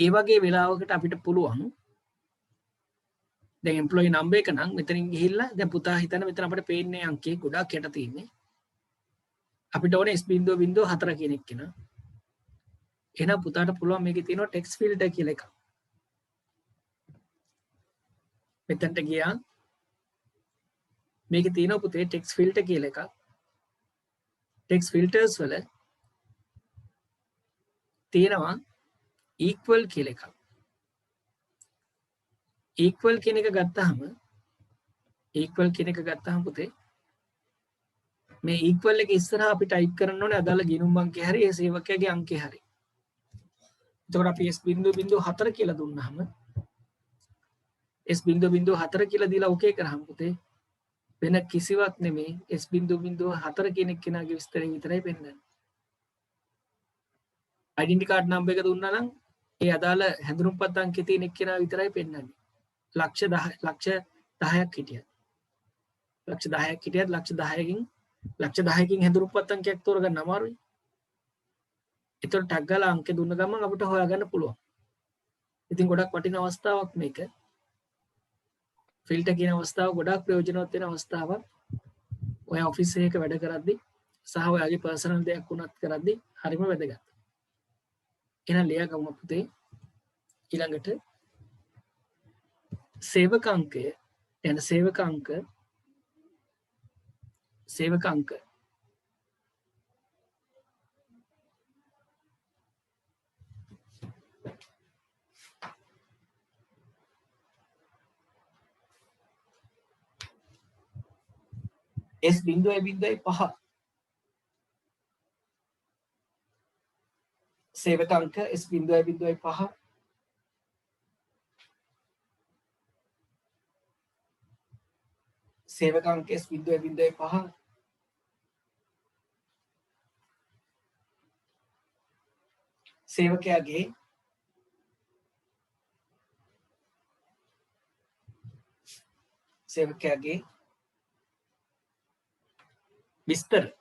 ඒ වගේ වෙලාවකට අපිට පුළුවන් දැන් එම්ප්ලොයි නම්බර් එක නම් මෙතනින් ගිහිල්ලා දැන් පුතා හිතන්න මෙතන අපිට පේන්නේ අංකේ ගොඩක් යට තියෙන්නේ. අපිට ඕනේ S.04 කියන එක න. එහෙනම් පුතාට පුළුවන් මේකේ තියෙනවා ටෙක්ස්ට් ෆිල්ටර් කියලා එකක්. මෙතනට ගියා. මේකේ තියෙනවා පුතේ ටෙක්ස්ට් ෆිල්ටර් කියලා එකක්. ටෙක්ස්ට් ෆිල්ටර්ස් වල තියෙනවා equal කියලා එකක්. equal කියන එක ගත්තාම පුතේ මේ equal එක ඉස්සරහා අපි ටයිප් කරන්න ඕනේ අදාළ ගිණුම් අංකය හරි ඒ සේවකයාගේ අංකය හරි. එතකොට අපි S.04 කියලා දුන්නාම S.04 කියලා දීලා ඕකේ කරාම පුතේ වෙන කිසිවක් නෙමෙයි S.04 කියන එක්කෙනාගේ විස්තරය විතරයි පෙන්නන්නේ. ඩෙන්ටි කාඩ් නම්බර් එක දුන්නා නම් ඒ අදාළ හැඳුනුම්පත් අංකේ තියෙන එක්කෙනා විතරයි පෙන්නන්නේ. ලක්ෂ 10ක් හිටියත් ලක්ෂ 10කින් හැඳුනුම්පත් අංකයක් තෝරගන්න අමාරුයි. ඒතර ටැග් ගාලා අංක දුන්න ගමන් අපිට හොයාගන්න පුළුවන්. ඉතින් ගොඩක් වටින අවස්ථාවක් මේක. ෆිල්ටර් කියන අවස්ථාව ගොඩක් ප්‍රයෝජනවත් වෙන අවස්ථාවක්. ඔය ඔෆිස් එකක වැඩ කරද්දී සහ ඔයාගේ පර්සනල් දෙයක් වුණත් කරද්දී හරිම වැදගත්. එහෙනම් ලියා ගමු පුතේ ඊළඟට සේවක අංකය යන සේවක අංක S.05 සේවක අංක S.05 සේවක අංක S.05 සේවකයාගේ විස්තර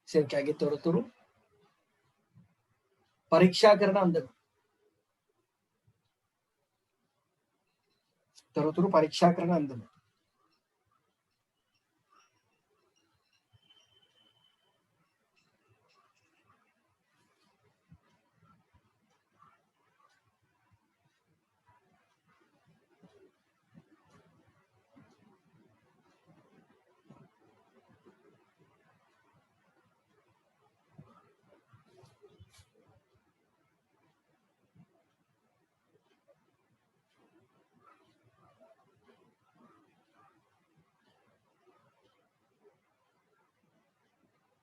සේවකයාගේ තොරතුරු පරීක්ෂා කරන අන්දම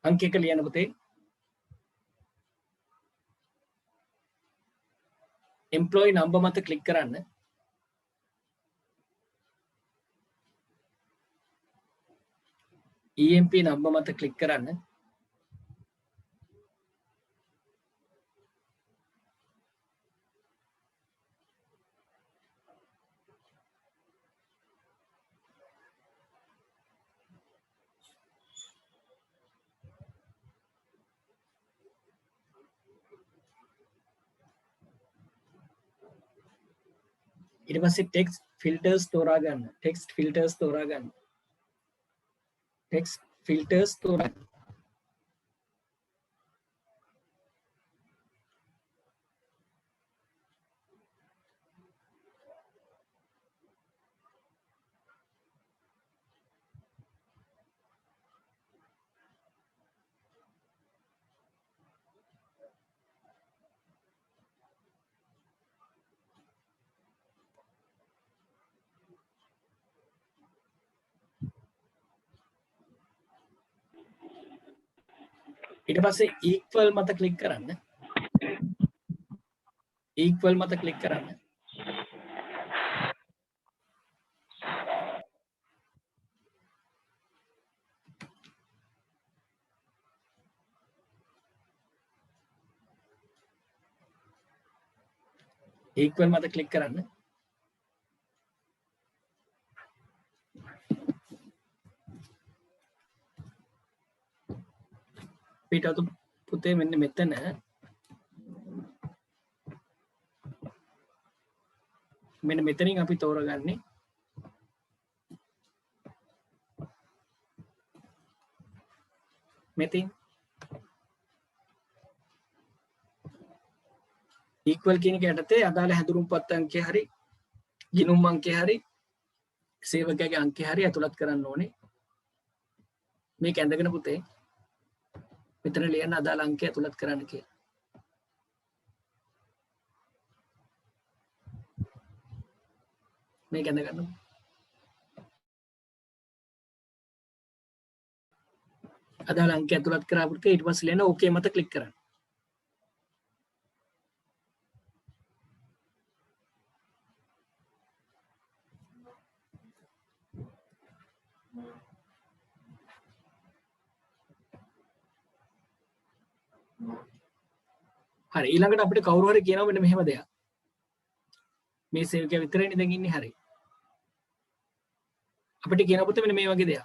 අංක එක ලියන්න පුතේ. එම්ප්ලොයි නම්බර් මත ක්ලික් කරන්න. EMP නම්බර් මත ක්ලික් කරන්න. ඊට පස්සේ ටෙක්ස්ට් ෆිල්ටර්ස් තෝරා ගන්න. ඊට පස්සේ equal මත ක්ලික් කරන්න. equal මත ක්ලික් කරන්න. equal මත ක්ලික් කරන්න. පිටatu පුතේ මෙන්න මෙතන මෙන්න මෙතනින් අපි තෝරගන්නේ මෙතින් equal කියන එක යටතේ අදාළ හැඳුනුම්පත් අංකය හරි ගිණුම් අංකය හරි සේවකයාගේ අංකය හරි ඇතුළත් කරන්න ඕනේ. මේක ඇඳගෙන පුතේ මෙතන ලියන්න අදාළ අංකය ඇතුළත් කරන්න කියලා. මේක ඇඳ ගන්න. අදාළ අංකය ඇතුළත් කරාපුත් ඊට පස්සේ ලියන්න ඕකේ මත ක්ලික් කරන්න. හරි ඊළඟට අපිට කවුරු හරි කියනවා මෙන්න මෙහෙම දෙයක්. මේ සේවකයා විතරයිනේ දැන් ඉන්නේ හරි. අපිට කියන පුතේ මෙන්න මේ වගේ දෙයක්.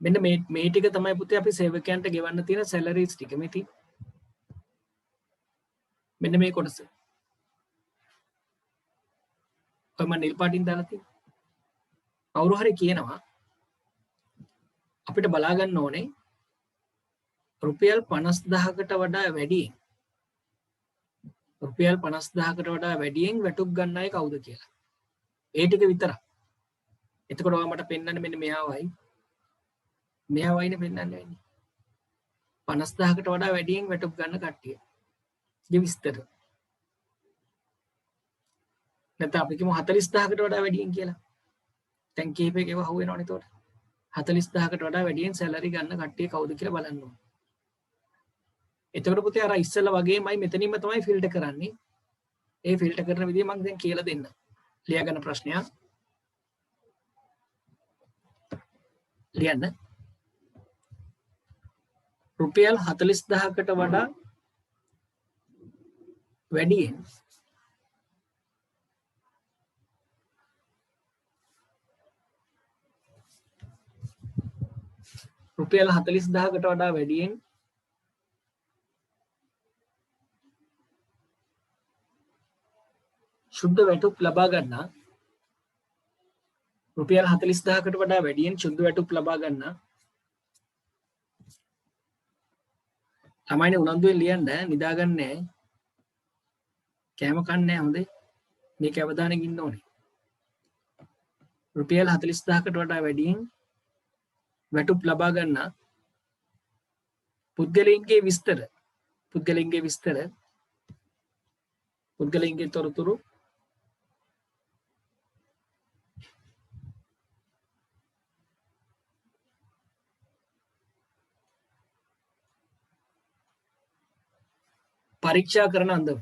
මෙන්න මේ ටික තමයි පුතේ අපි සේවකයන්ට ගෙවන්න තියෙන සැලරිස් ටික මේ තියෙන්නේ. මෙන්න මේ කොටස. ඔය මම නිල් පාටින් දාලා තියෙන්නේ. කවුරු හරි කියනවා අපිට බලා ගන්න ඕනේ රුපියල් 50000කට වඩා වැඩියෙන් රුපියල් 50000කට වඩා වැඩියෙන් වැටුප් ගන්න අය කවුද කියලා. ඒ ටික විතරක්. එතකොට ඔයා මට පෙන්වන්න මෙන්න මෙයාවයි. මෙයාවයිනේ පෙන්වන්න වෙන්නේ. 50000කට වඩා වැඩියෙන් වැටුප් ගන්න කට්ටිය. ඒ විස්තර. නැත්නම් අපි කියමු 40000කට වඩා වැඩියෙන් කියලා. දැන් කීපයක ඒවා හුව වෙනවනේ එතකොට. 40000කට වඩා වැඩියෙන් සැලරි ගන්න කට්ටිය කවුද කියලා බලන්න ඕනේ. එතකොට පුතේ අර ඉස්සෙල්ලා වගේමයි මෙතනින්ම තමයි ෆිල්ටර් කරන්නේ. ඒ ෆිල්ටර් කරන විදිය මම දැන් කියලා දෙන්න. ලියා ගන්න ප්‍රශ්නයක්. ලියන්න. රුපියල් 40000කට වඩා වැඩියෙන් රුපියල් 40000කට වඩා වැඩියෙන් ශුද්ධ වැටුප් ලබා ගන්නා රුපියල් 40000කට වඩා වැඩියෙන් ශුද්ධ වැටුප් ලබා ගන්නා ළමයිනේ උනන්දුවෙන් ලියන්න නිදාගන්නේ කෑම කන්නේ හොඳේ මේක අවධානයෙන් ඉන්න ඕනේ රුපියල් 40000කට වඩා වැඩියෙන් වැටුප් ලබා ගන්නා පුද්ගලයන්ගේ විස්තර පුද්ගලයන්ගේ තොරතුරු පරීක්ෂා කරන අන්දම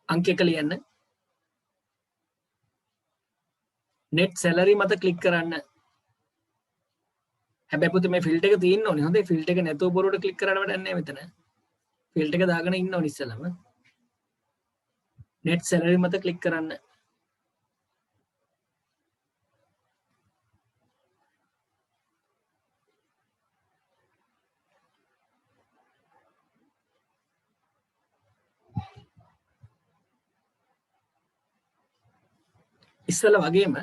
අංක 1 ලියන්න net salary මත ක්ලික් කරන්න හැබැයි පුතේ මේ ෆිල්ටර් එක තියෙන්න ඕනේ හොඳේ ෆිල්ටර් එක නැතුව බොරුවට ක්ලික් කරන්න වැඩක් නැහැ මෙතන ෆිල්ටර් එක දාගෙන ඉන්න ඕනේ ඉස්සෙල්ලාම net salary මත ක්ලික් කරන්න ඉස්සෙල්ලා වගේම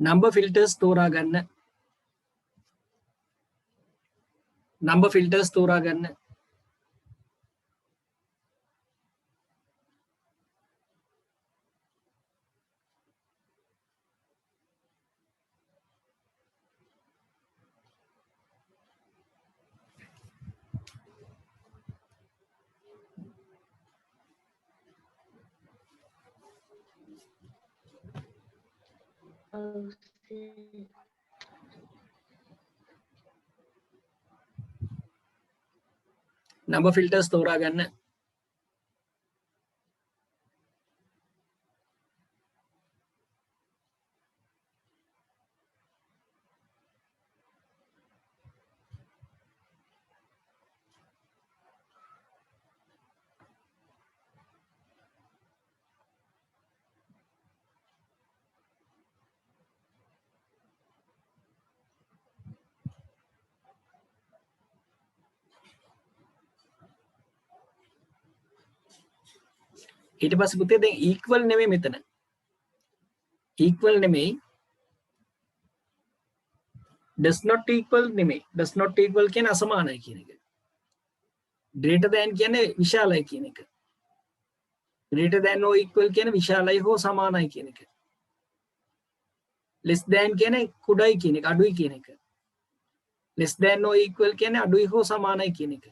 number filters තෝරා ගන්න number filters තෝරා ගන්න ඊට පස්සේ පුතේ දැන් equal නෙමෙයි මෙතන. equal නෙමෙයි. does not equal නෙමෙයි. does not equal කියන්නේ අසමානයි කියන එක. greater than කියන්නේ විශාලයි කියන එක. greater than or equal කියන්නේ විශාලයි හෝ සමානයි කියන එක. less than කියන්නේ කුඩයි කියන එක, අඩුයි කියන එක. less than or equal කියන්නේ අඩුයි හෝ සමානයි කියන එක.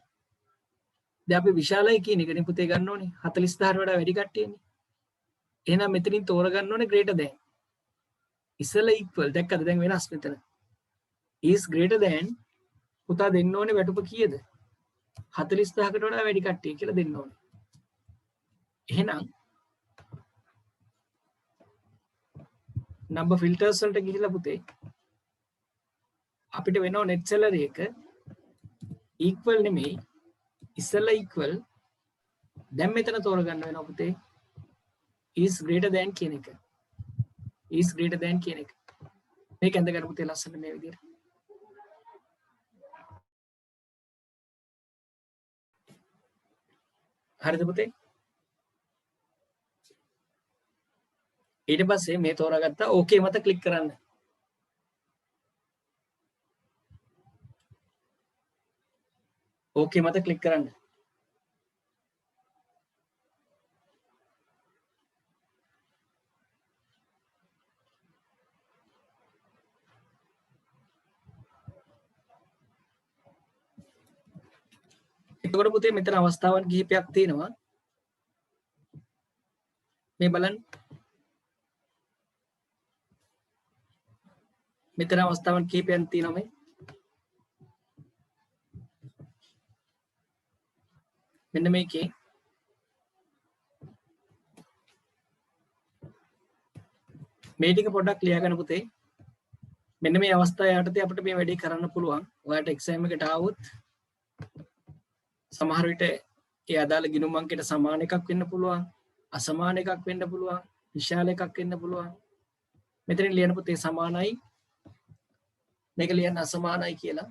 දැන් අපි විශාලයි කියන එකනේ පුතේ ගන්න ඕනේ. 40000ට වඩා වැඩි කට්ටියනේ. එහෙනම් මෙතනින් තෝරගන්න ඕනේ greater than. ඉස්සෙල්ලා equal දැක්කද දැන් වෙනස් මෙතන. is greater than පුතා දෙන්න ඕනේ වැටුප කීයද? 40000කට වඩා වැඩි කට්ටිය කියලා දෙන්න ඕනේ. එහෙනම් number filters වලට ගිහිල්ලා පුතේ අපිට වෙනව net salary එක equal නෙමෙයි ඉස්සෙල්ලා equal දැන් මෙතන තෝරගන්න වෙනවා පුතේ is greater than කියන එක. is greater than කියන එක. මේක ඇඳගන්න පුතේ ලස්සන මේ විදිහට. හරිද පුතේ? ඊට පස්සේ මේ තෝරාගත්තා ඕකේ මත ක්ලික් කරන්න. ඕකේ මත ක්ලික් කරන්න. එතකොට පුතේ මෙතන අවස්ථාවන් කිහිපයක් තියෙනවා. මේ බලන්න. මෙතන අවස්ථාවන් කිහිපයක් තියෙනවා මේ. මෙන්න මේකේ මේ ටික පොඩ්ඩක් ක්ලියර් කරන්න පුතේ. මෙන්න මේ අවස්ථාව යටතේ අපිට මේ වැඩේ කරන්න පුළුවන්. ඔයාලට එක්සෑම් එකට ආවොත් සමහර විට ඒ අදාළ ගිණුම් අංකයට සමාන එකක් වෙන්න පුළුවන්, අසමාන එකක් වෙන්න පුළුවන්, විශාල එකක් වෙන්න පුළුවන්. මෙතනින් ලියන්න පුතේ සමානයි. මේක ලියන්න අසමානයි කියලා.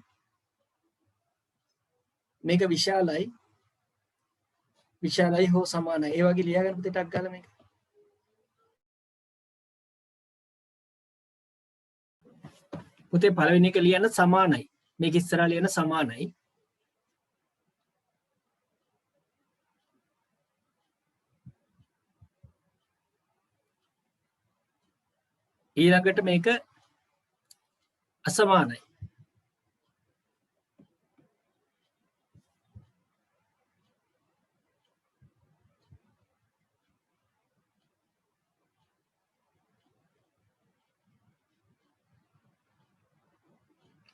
මේක විශාලයි. විශාලයි හෝ සමානයි. ඒ වගේ ලියා ගන්න පුතේ ටක් ගාලා මේක. පුතේ පළවෙනි එක ලියන්න සමානයි. මේක ඉස්සරහා ලියන්න සමානයි. ඊළඟට මේක අසමානයි.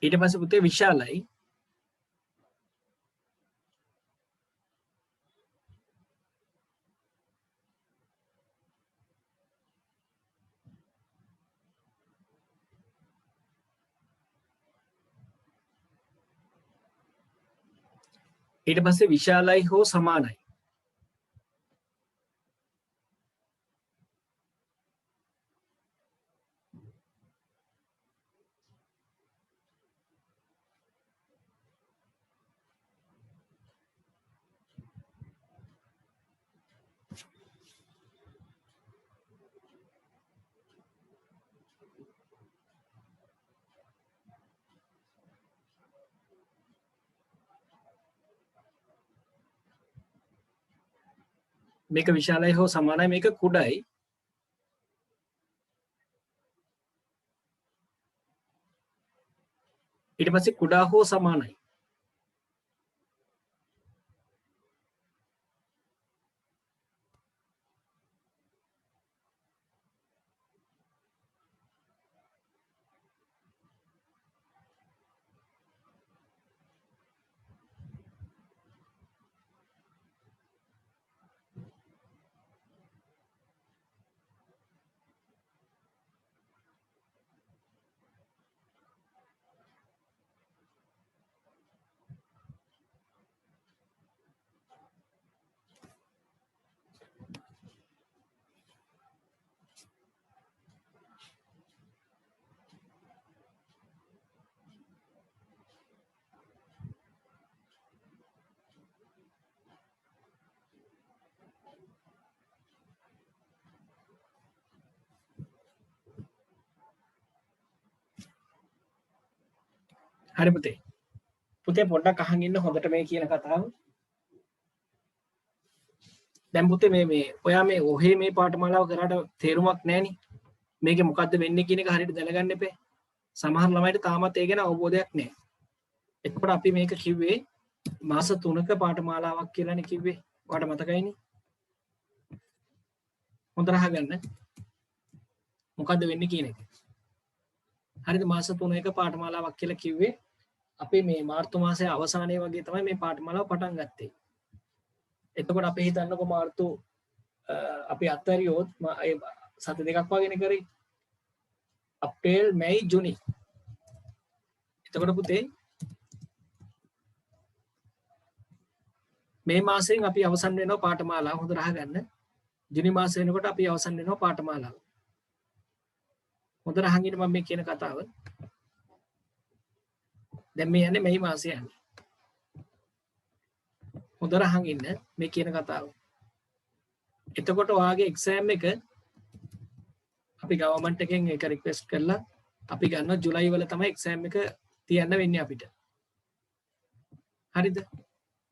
ඊට පස්සේ පුතේ විශාලයි. ඊට පස්සේ විශාලයි හෝ සමානයි. මේක විශාලයි හෝ සමානයි. මේක කුඩයි. ඊට පස්සේ කුඩා හෝ සමානයි. හරි පුතේ පොඩ්ඩක් අහන් ඉන්න හොඳට මේ කියන කතාව. දැන් පුතේ මේ ඔයා මේ ඔහේ මේ පාඨමාලාව කරාට තේරුමක් නැහෙනි. මේකේ මොකද්ද වෙන්නේ කියන එක හරියට දැනගන්න එපේ. සමහර ළමයිට තාමත් ඒ ගැන අවබෝධයක් නැහැ. එතකොට අපි මේක කිව්වේ මාස 3ක පාඨමාලාවක් කියලානේ කිව්වේ. ඔයාලට මතකයිනේ. හොඳට අහගන්න. මොකද්ද වෙන්නේ කියන එක. හරිද? මාස 3ක පාඨමාලාවක් කියලා කිව්වේ අපි මේ මාර්තු මාසයේ අවසානයේ වගේ තමයි මේ පාඨමාලාව පටන් ගත්තේ. එතකොට අපි හිතන්නකො මාර්තු අපි අත්තරියොත් සති දෙකක් වගේනේ කරේ. අප්‍රේල් මැයි ජුනි. එතකොට පුතේ මේ මාසයෙන් අපි අවසන් වෙනවා පාඨමාලාව. හොඳට අහගන්න. ජුනි මාසෙ වෙනකොට අපි අවසන් වෙනවා පාඨමාලාව. හොඳට අහන් ඉන්න මම මේ කියන කතාව. දැන් මේ යන්නේ මැයි මාසය යන්නේ. හොඳට අහන් ඉන්න මේ කියන කතාව. එතකොට ඔයාගේ එක්සෑම් එක අපි ගවර්න්මන්ට් එකෙන් ඒක රික්වෙස්ට් කරලා අපි ගන්නවා ජුලයි වල තමයි එක්සෑම් එක තියන්න වෙන්නේ අපිට. හරිද?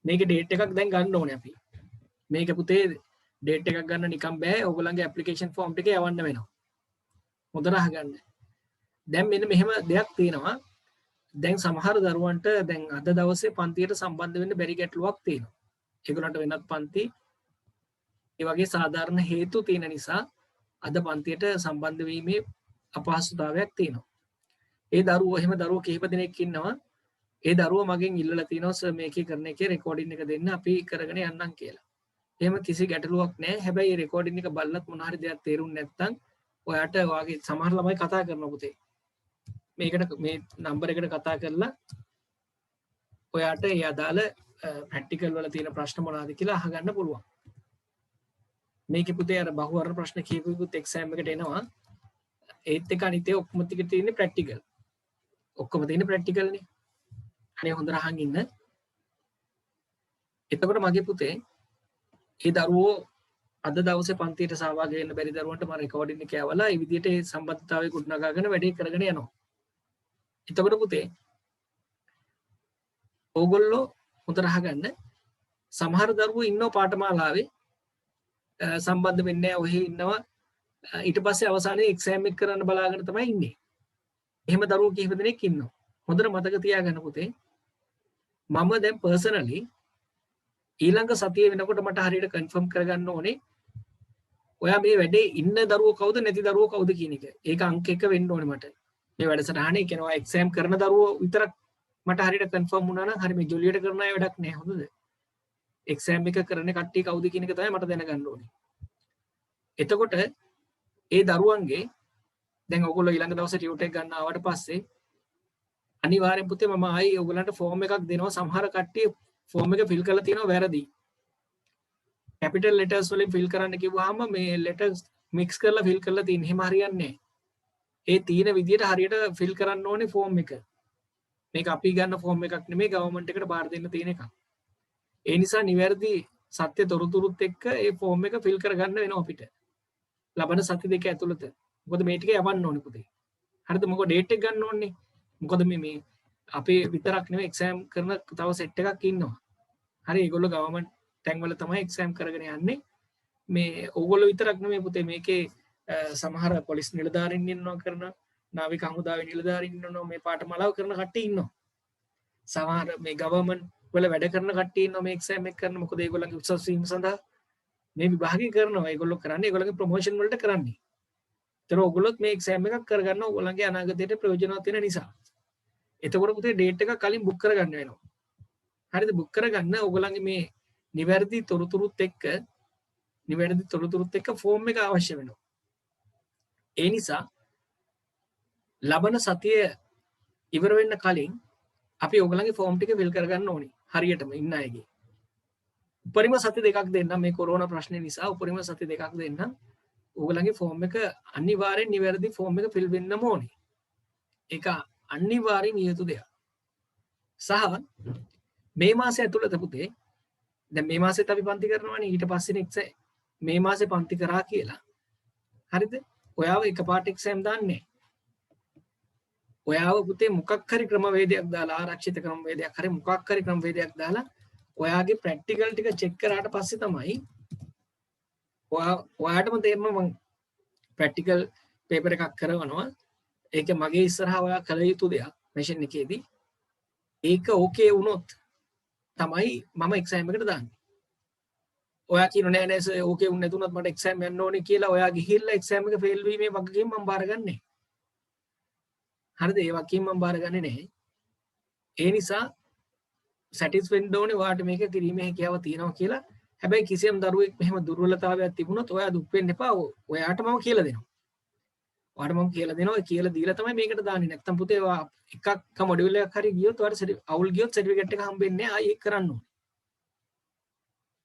මේකේ ඩේට් එකක් දැන් ගන්න ඕනේ අපි. මේක පුතේ ඩේට් එකක් ගන්න නිකන් බෑ. ඕගොල්ලන්ගේ ඇප්ලිකේෂන් ෆෝම් ටික යවන්න වෙනවා. හොඳට අහගන්න. දැන් මෙන්න මෙහෙම දෙයක් තියෙනවා. දැන් සමහර දරුවන්ට දැන් අද දවසේ පන්තියට සම්බන්ධ වෙන්න බැරි ගැටලුවක් තියෙනවා. ඒගොල්ලන්ට වෙනත් පන්ති ඒ වගේ සාධාරණ හේතු තියෙන නිසා අද පන්තියට සම්බන්ධ වීමේ අපහසුතාවයක් තියෙනවා. ඒ දරුවෝ එහෙම දරුවෝ කිහිප දෙනෙක් ඉන්නවා. ඒ දරුවෝ මගෙන් ඉල්ලලා තිනවා සර් මේකේ කරන එකේ රෙකෝඩින් එක දෙන්න අපි කරගෙන යන්නම් කියලා. එහෙම කිසි ගැටලුවක් නැහැ. හැබැයි මේ රෙකෝඩින් එක බලලත් මොන හරි දෙයක් තේරුන්නේ නැත්නම් ඔයාට වාගේ සමහර ළමයි කතා කරනවා පුතේ. මේකට මේ නම්බර් එකට කතා කරලා ඔයාට ඒ අදාළ ප්‍රැක්ටිකල් වල තියෙන ප්‍රශ්න මොනවද කියලා අහගන්න පුළුවන්. මේකේ පුතේ අර බහුවර්ණ ප්‍රශ්න කීපෙකුත් එක්සෑම් එකට එනවා. ඒත් එක අනිතේ ඔක්කොම ටික තියෙන්නේ ප්‍රැක්ටිකල්. ඔක්කොම තියෙන්නේ ප්‍රැක්ටිකල් නේ. අනේ හොඳට අහන් ඉන්න. එතකොට මගේ පුතේ ඒ දරුවෝ අද දවසේ පන්තියට සහභාගී වෙන්න බැරි දරුවන්ට මම රෙකෝඩින් එක යවලා ඒ විදිහට ඒ සම්බන්ධතාවය ගොඩනගාගෙන වැඩේ කරගෙන යනවා. එතකොට පුතේ ඕගොල්ලෝ හොඳට අහගන්න. සමහර දරුවෝ ඉන්නව පාඨමාලාවේ සම්බන්ධ වෙන්නේ නැහැ. ඔහි ඉන්නවා. ඊට පස්සේ අවසානයේ එක්සෑම් එක කරන්න බලාගෙන තමයි ඉන්නේ. එහෙම දරුවෝ කිහිප දෙනෙක් ඉන්නවා. හොඳට මතක තියාගන්න පුතේ. මම දැන් පර්සනලි ඊළඟ සතිය වෙනකොට මට හරියට කන්ෆර්ම් කරගන්න ඕනේ ඔයා මේ වැඩේ ඉන්න දරුවෝ කවුද නැති දරුවෝ කවුද කියන එක. ඒක අංක 1 වෙන්න ඕනේ මට. මේ වැඩසටහනේ කියනවා එක්සෑම් කරන දරුවෝ විතරක් මට හරියට කන්ෆර්ම් වුණා නම් හරි මේ ජොලියට කරන අය වැඩක් නැහැ. හොඳද? එක්සෑම් එක කරන කට්ටිය කවුද කියන එක තමයි මට දැනගන්න ඕනේ. එතකොට ඒ දරුවන්ගේ දැන් ඔයගොල්ලෝ ඊළඟ දවසේ ටියුටර් එක ගන්න ආවට පස්සේ අනිවාර්යෙන් පුතේ මම ආයි ඔයගොල්ලන්ට ෆෝම් එකක් දෙනවා. සමහර කට්ටිය ෆෝම් එක ෆිල් කරලා තියෙනවා වැරදි. කැපිටල් ලෙටර්ස් වලින් ෆිල් කරන්න කිව්වහම මේ ලෙටර්ස් මික්ස් කරලා ෆිල් කරලා තියෙන. එහෙම හරියන්නේ නැහැ. ඒ තියෙන විදියට හරියට ෆිල් කරන්න ඕනේ ෆෝම් එක. මේක අපි ගන්න ෆෝම් එකක් නෙමෙයි ගවර්න්මන්ට් එකට බාර දෙන්න තියෙන එකක්. ඒ නිසා නිවැරදි සත්‍ය තොරතුරුත් එක්ක ඒ ෆෝම් එක ෆිල් කරගන්න වෙනවා අපිට. ලබන සති දෙක ඇතුළත. මොකද මේ ටික යවන්න ඕනේ පුතේ. හරිද? මොකද ඩේට් එක ගන්න ඕනේ. මොකද මේ අපේ විතරක් නෙමෙයි එක්සෑම් කරන තව සෙට් එකක් ඉන්නවා. හරි ඒගොල්ලෝ ගවර්න්මන්ට් තැන්වල තමයි එක්සෑම් කරගෙන යන්නේ. මේ ඕගොල්ලෝ විතරක් නෙමෙයි පුතේ මේකේ සමහර පොලිස් නිලධාරීන් ඉන්නවා කරන නාවික හමුදාවේ නිලධාරීන් ඉන්නවා මේ පාඨමාලාව කරන කට්ටිය ඉන්නවා. සමහර මේ ගවර්න්මන්ට් වල වැඩ කරන කට්ටිය ඉන්නවා මේ එක්සෑම් එක කරන. මොකද ඒගොල්ලන්ගේ උසස් වීම සඳහා මේ විභාගය කරනවා. ඒගොල්ලෝ කරන්නේ ඒගොල්ලන්ගේ ප්‍රොමෝෂන් වලට කරන්නේ. ඒතර ඕගොල්ලොත් මේ එක්සෑම් එකක් කරගන්න ඕගොල්ලන්ගේ අනාගතයට ප්‍රයෝජනවත් වෙන නිසා. එතකොට පුතේ ඩේට් එක කලින් බුක් කරගන්න වෙනවා. හරිද? බුක් කරගන්න ඕගොල්ලන්ගේ මේ නිවැරදි තොරතුරුත් එක්ක ෆෝම් එක අවශ්‍ය වෙනවා. ඒ නිසා ලබන සතිය ඉවර වෙන්න කලින් අපි ඕගොල්ලන්ගේ ෆෝම් ටික ෆිල් කරගන්න ඕනේ. හරියටම ඉන්න අයගේ. උපරිම සති දෙකක් දෙන්න මේ කොරෝනා ප්‍රශ්නේ නිසා උපරිම සති දෙකක් දෙන්න ඕගොල්ලන්ගේ ෆෝම් එක අනිවාර්යෙන් නිවැරදි ෆෝම් එක ෆිල් වෙන්නම ඕනේ. ඒක අනිවාර්යෙන් නියතු දෙයක්. සහ මේ මාසය ඇතුළත පුතේ දැන් මේ මාසෙත් අපි පන්ති කරනවානේ ඊට පස්සේ නෙක්ස්ට් මේ මාසේ පන්ති කරා කියලා. හරිද? ඔයාව එකපාරට එක්සෑම් දාන්නේ. ඔයාව පුතේ මොකක් හරි ක්‍රමවේදයක් දාලා ආරක්ෂිත ක්‍රමවේදයක් හරි මොකක් හරි ක්‍රමවේදයක් දාලා ඔයාගේ ප්‍රැක්ටිකල් ටික චෙක් කරාට පස්සේ තමයි ඔයාටම තේරෙනවා මම ප්‍රැක්ටිකල් පේපර් එකක් කරවනවා ඒක මගේ ඉස්සරහා ඔයා කළ යුතු දෙයක් මැෂින් එකේදී ඒක ඕකේ වුණොත් තමයි මම එක්සෑම් එකට දාන්නේ ඔයා කියනවා නෑ නෑ සර් ඕකේ වුණ නැතුණත් මට එක්සෑම් යන්න ඕනේ කියලා ඔයා ගිහිල්ලා එක්සෑම් එක ෆේල් වීමේ වගකීම මම බාරගන්නේ හරිද ඒ වගකීම මම බාරගන්නේ නැහැ ඒ නිසා සැටිස් වෙන්න ඕනේ ඔයාට මේක කිරීමේ හැකියාව තියෙනවා කියලා හැබැයි කිසියම් දරුවෙක් මෙහෙම දුර්වලතාවයක් තිබුණොත් ඔයා දුක් වෙන්න එපා ඔයාට මම කියලා දෙනවා ඔයාට මම කියලා දෙනවා කියලා දීලා තමයි මේකට දාන්නේ නැත්තම් පුතේ ඔයා එකක් මොඩියුල් එකක් හරි ගියොත් ඔයාට අවුල් ගියොත් සර්ටිෆිකේට් එක හම්බෙන්නේ නැහැ ආයෙ ඒක කරන්න ඕනේ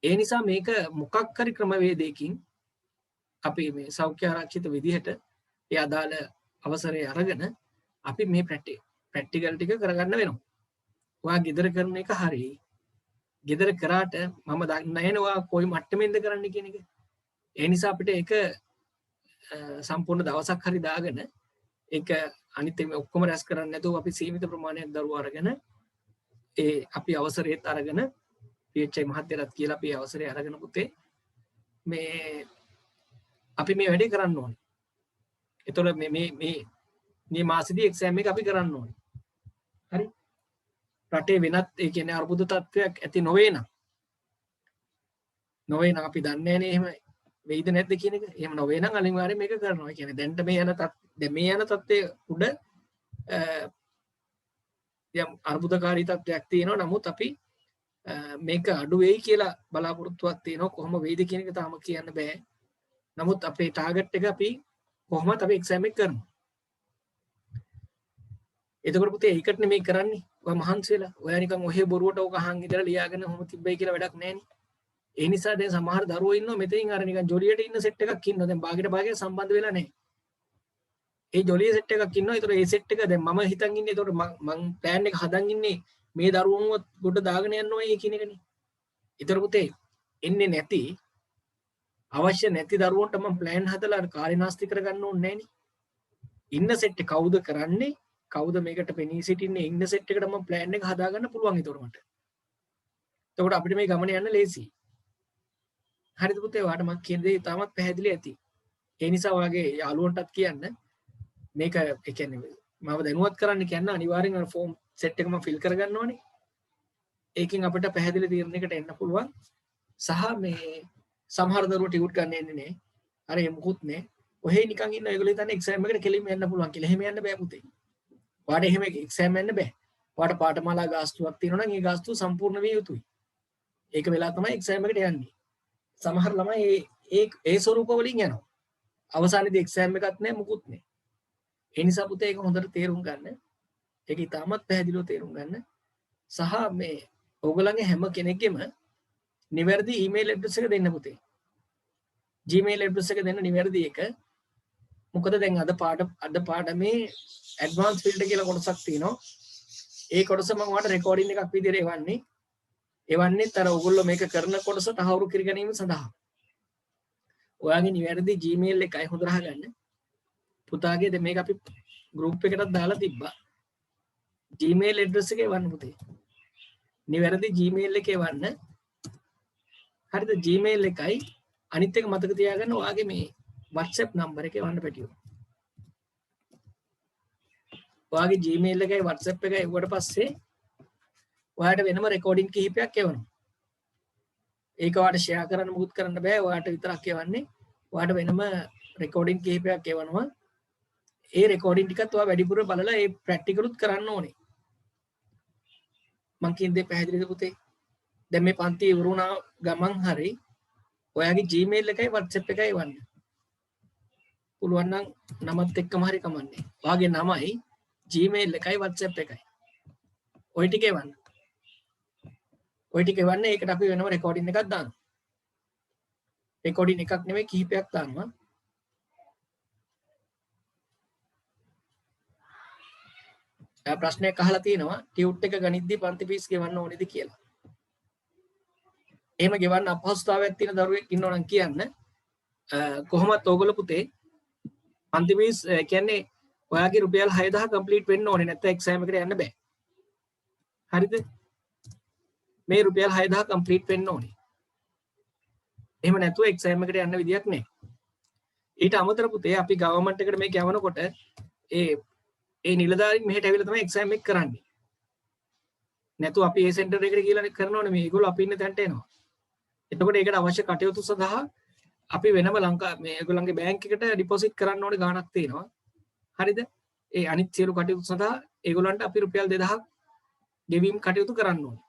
ඒ නිසා මේක මොකක් හරි ක්‍රමවේදයකින් අපි මේ සෞඛ්‍ය ආරක්ෂිත විදිහට ඒ අදාළ අවසරය අරගෙන අපි මේ ප්‍රැක්ටිකල් ටික කරගන්න වෙනවා. ඔයා ගෙදර කරන එක හරියි. ගෙදර කරාට මම දන්නේ නැහැ ඔයා කොයි මට්ටමෙන්ද කරන්න කියන එක. ඒ නිසා අපිට ඒක සම්පූර්ණ දවසක් හරි දාගෙන ඒක අනිත් මේ ඔක්කොම රැස් කරන්නේ නැතුව අපි සීමිත ප්‍රමාණයක් දරුවෝ අරගෙන ඒ අපි අවසරයත් අරගෙන PHI මහත්තයලත් කියලා අපි අවසරය අරගෙන පුතේ මේ අපි මේ වැඩේ කරන්න ඕනේ. එතකොට මේ මාසෙදී එක්සෑම් එක අපි කරන්න ඕනේ. හරි? රටේ වෙනත් ඒ කියන්නේ අර්බුද තත්ත්වයක් ඇති නොවේ නම් අපි දන්නේ නැහැ එහෙම වෙයිද නැද්ද කියන එක. එහෙම නොවේ නම් අනිවාර්යයෙන් මේක කරනවා. ඒ කියන්නේ දැන් මේ යන තත්ත්වයේ උඩ යම් අර්බුදකාරී තත්ත්වයක් තියෙනවා. නමුත් අපි මේක අඩු වෙයි කියලා බලාපොරොත්තුවක් තියෙනවා. කොහොම වෙයිද කියන එක තාම කියන්න බෑ. නමුත් අපේ ටාගට් එක අපි කොහොමද අපි එක්සෑම් එක කරනවා. එතකොට පුතේ ඒකට නෙමෙයි කරන්නේ. ඔයා මහන්සි වෙලා ඔයා නිකන් ඔහේ බොරුවට ඕක අහන් ඉඳලා ලියාගෙන ඔහොම තිබ්බයි කියලා වැඩක් නැහැ නේ. ඒ නිසා දැන් සමහර දරුවෝ ඉන්නවා මෙතනින් අර නිකන් ජොලියට ඉන්න සෙට් එකක් ඉන්නවා. දැන් භාගයට සම්බන්ධ වෙලා නැහැ. ඒ ජොලිය සෙට් එකක් ඉන්නවා. ඒතර ඒ සෙට් එක දැන් මම හිතන් ඉන්නේ ඒතකොට මං ප්ලෑන් එක හදන් ඉන්නේ මේ දරුවන්ව ගොඩ දාගෙන යන්න ඕනේ කියන එකනේ. ඒතර පුතේ එන්නේ නැති අවශ්‍ය නැති දරුවන්ට මම ප්ලෑන් හදලා කාර්යනාස්ති කරගන්න ඕනේ නැහනේ. ඉන්න සෙට් එක කවුද කරන්නේ? කවුද මේකට පෙනී සිටින්නේ? ඉන්න සෙට් එකට මම ප්ලෑන් එක හදාගන්න පුළුවන් ඒතකොට මට. එතකොට අපිට මේ ගමන යන්න ලේසියි. හරිද පුතේ? ඔයාට මම කියන දේ තාමත් පැහැදිලි ඇති. ඒ නිසා ඔයාගේ යාළුවන්ටත් කියන්න මේක ඒ කියන්නේ මම දැනුවත් කරන්න කියන්න අනිවාර්යෙන් අර ෆෝම් සෙට් එක මම ෆිල් කරගන්න ඕනේ. ඒකෙන් අපිට පැහැදිලි තීරණයකට එන්න පුළුවන්. සහ මේ සමහර දරුවෝ ටියුට් ගන්න එන්නේ නැහැ. අර ඒ මුකුත් නැහැ. ඔහේ නිකන් ඉන්න ඒගොල්ලෝ හිතන්නේ එක්සෑම් එකට කෙලින්ම යන්න පුළුවන් කියලා. එහෙම යන්න බෑ පුතේ. ඔයාට එහෙම එක්සෑම් යන්න බෑ. ඔයාට පාඨමාලා ගාස්තුවක් තියෙනවා නම් ඒ ගාස්තුව සම්පූර්ණ විය යුතුයි. ඒක වෙලා තමයි එක්සෑම් එකට යන්නේ. සමහර ළමයි ඒ ස්වරූප වලින් යනවා. අවසානයේදී එක්සෑම් එකක් නැහැ මුකුත් නැහැ. ඒ නිසා පුතේ ඒක හොඳට තේරුම් ගන්න. ඒක ඉතාමත් පැහැදිලිව තේරුම් ගන්න. සහ මේ ඕගොල්ලන්ගේ හැම කෙනෙක්ගෙම නිවැරදි ඊමේල් ඇඩ්‍රස් එක දෙන්න පුතේ. Gmail ඇඩ්‍රස් එක දෙන්න නිවැරදි එක. මොකද දැන් අද පාඩමේ ඇඩ්වාන්ස් ෆීල්ඩ් කියලා කොටසක් තියෙනවා. ඒ කොටස මම ඔයාලට රෙකෝඩින් එකක් විදිහට එවන්නේ අර ඔයගොල්ලෝ මේක කරන කොටස තහවුරු කර ගැනීම සඳහා. ඔයාගේ නිවැරදි Gmail එකයි හොඳට අහගන්න. පුතාගේ දැන් මේක අපි group එකකට දාලා තිබ්බා. Gmail ඇඩ්‍රස් එක එවන්න පුතේ. නිවැරදි Gmail එක එවන්න. හරිද? Gmail එකයි අනිත් එක මතක තියාගන්න ඔයාගේ මේ WhatsApp නම්බර එක එවන්න පැටියෝ. ඔයාගේ Gmail එකයි WhatsApp එකයි එවුවට පස්සේ ඔයාට වෙනම රෙකෝඩින් කිහිපයක් එවනවා. ඒක ඔයාට ෂෙයා කරන්න මුකුත් කරන්න බෑ. ඔයාට විතරක් එවන්නේ. ඔයාට වෙනම රෙකෝඩින් කිහිපයක් එවනවා. ඒ රෙකෝඩින් ටිකත් ඔයා වැඩිපුර බලලා ඒ ප්‍රැක්ටිකලුත් කරන්න ඕනේ. මං කියන දේ පැහැදිලිද පුතේ? දැන් මේ පන්ති ඉවරුණා ගමන් හරි ඔයාගේ Gmail එකයි WhatsApp එකයි එවන්න. පුළුවන් නම් නමත් එක්කම හරි කමන්නේ. ඔයාගේ නමයි Gmail එකයි WhatsApp එකයි. ඔය ටික එවන්න. ඔය ටික එවන්න. ඒකට අපි වෙනම රෙකෝඩින් එකක් දානවා. රෙකෝඩින් එකක් නෙමෙයි කිහිපයක් දානවා. ප්‍රශ්නයක් අහලා තියෙනවා ටියුට් එක ගනිද්දී පන්ති ෆීස් ගෙවන්න ඕනේද කියලා. එහෙම ගෙවන්න අපහසුතාවයක් තියෙන දරුවෙක් ඉන්නවා නම් කියන්න. කොහොමත් ඕගොල්ලෝ පුතේ පන්ති ෆීස් කියන්නේ ඔයාගේ රුපියල් 6000 කම්ප්ලීට් වෙන්න ඕනේ නැත්නම් එක්සෑම් එකට යන්න බෑ. හරිද? මේ රුපියල් 6000 කම්ප්ලීට් වෙන්න ඕනේ. එහෙම නැතුව එක්සෑම් එකට යන්න විදියක් නැහැ. ඊට අමතර පුතේ අපි ගවර්න්මන්ට් එකට මේක යවනකොට ඒ නිලධාරීන් මෙහෙට ඇවිල්ලා තමයි එක්සෑම් එක කරන්නේ. නැතු අපි ඒ සෙන්ටර් එකට ගිහලා කරනවනේ මේගොල්ලෝ අපි ඉන්න තැනට එනවා. එතකොට ඒකට අවශ්‍ය කටයුතු සඳහා අපි වෙනම මේ ඒගොල්ලන්ගේ බැංක් එකට ඩිපොසිට් කරන්න ඕනේ ගාණක් තියෙනවා. හරිද? ඒ අනිත් සියලු කටයුතු සඳහා ඒගොල්ලන්ට අපි රුපියල් 2000ක් ගෙවීම් කටයුතු කරන්න ඕනේ.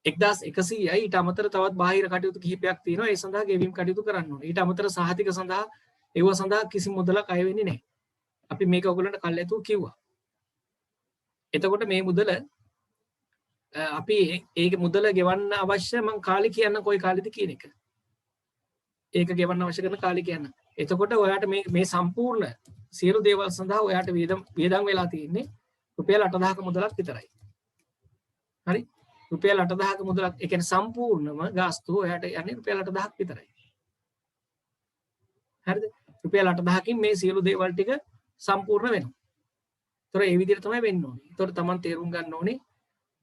1100යි ඊට අමතර තවත් බාහිර කටයුතු කිහිපයක් තියෙනවා. ඒ සඳහා ගෙවීම් කටයුතු කරන්න ඕනේ. ඊට අමතර සහතික සඳහා ඒව සඳහා කිසි මුදලක් අය වෙන්නේ නැහැ. අපි මේක ඔයගොල්ලන්ට කල්ැතුව කිව්වා. එතකොට මේ මුදල අපි ඒක මුදල ගෙවන්න අවශ්‍ය මං කාලේ කියන්න කොයි කාලෙද කියන එක. ඒක ගෙවන්න අවශ්‍ය කරන කාලේ කියන්න. එතකොට ඔයාට මේ සම්පූර්ණ සියලු දේවල් සඳහා ඔයාට වියදම් වෙලා තියෙන්නේ රුපියල් 8000ක මුදලක් විතරයි. හරි? රුපියල් 8000ක මුදලක් ඒ කියන්නේ සම්පූර්ණම ගාස්තුව ඔයාට යන්නේ රුපියල් 8000ක් විතරයි. හරිද? රුපියල් 8000කින් මේ සියලු දේවල් ටික සම්පූර්ණ වෙනවා. ඒතර ඒ විදිහට තමයි වෙන්න ඕනේ. ඒතර Taman තේරුම් ගන්න ඕනේ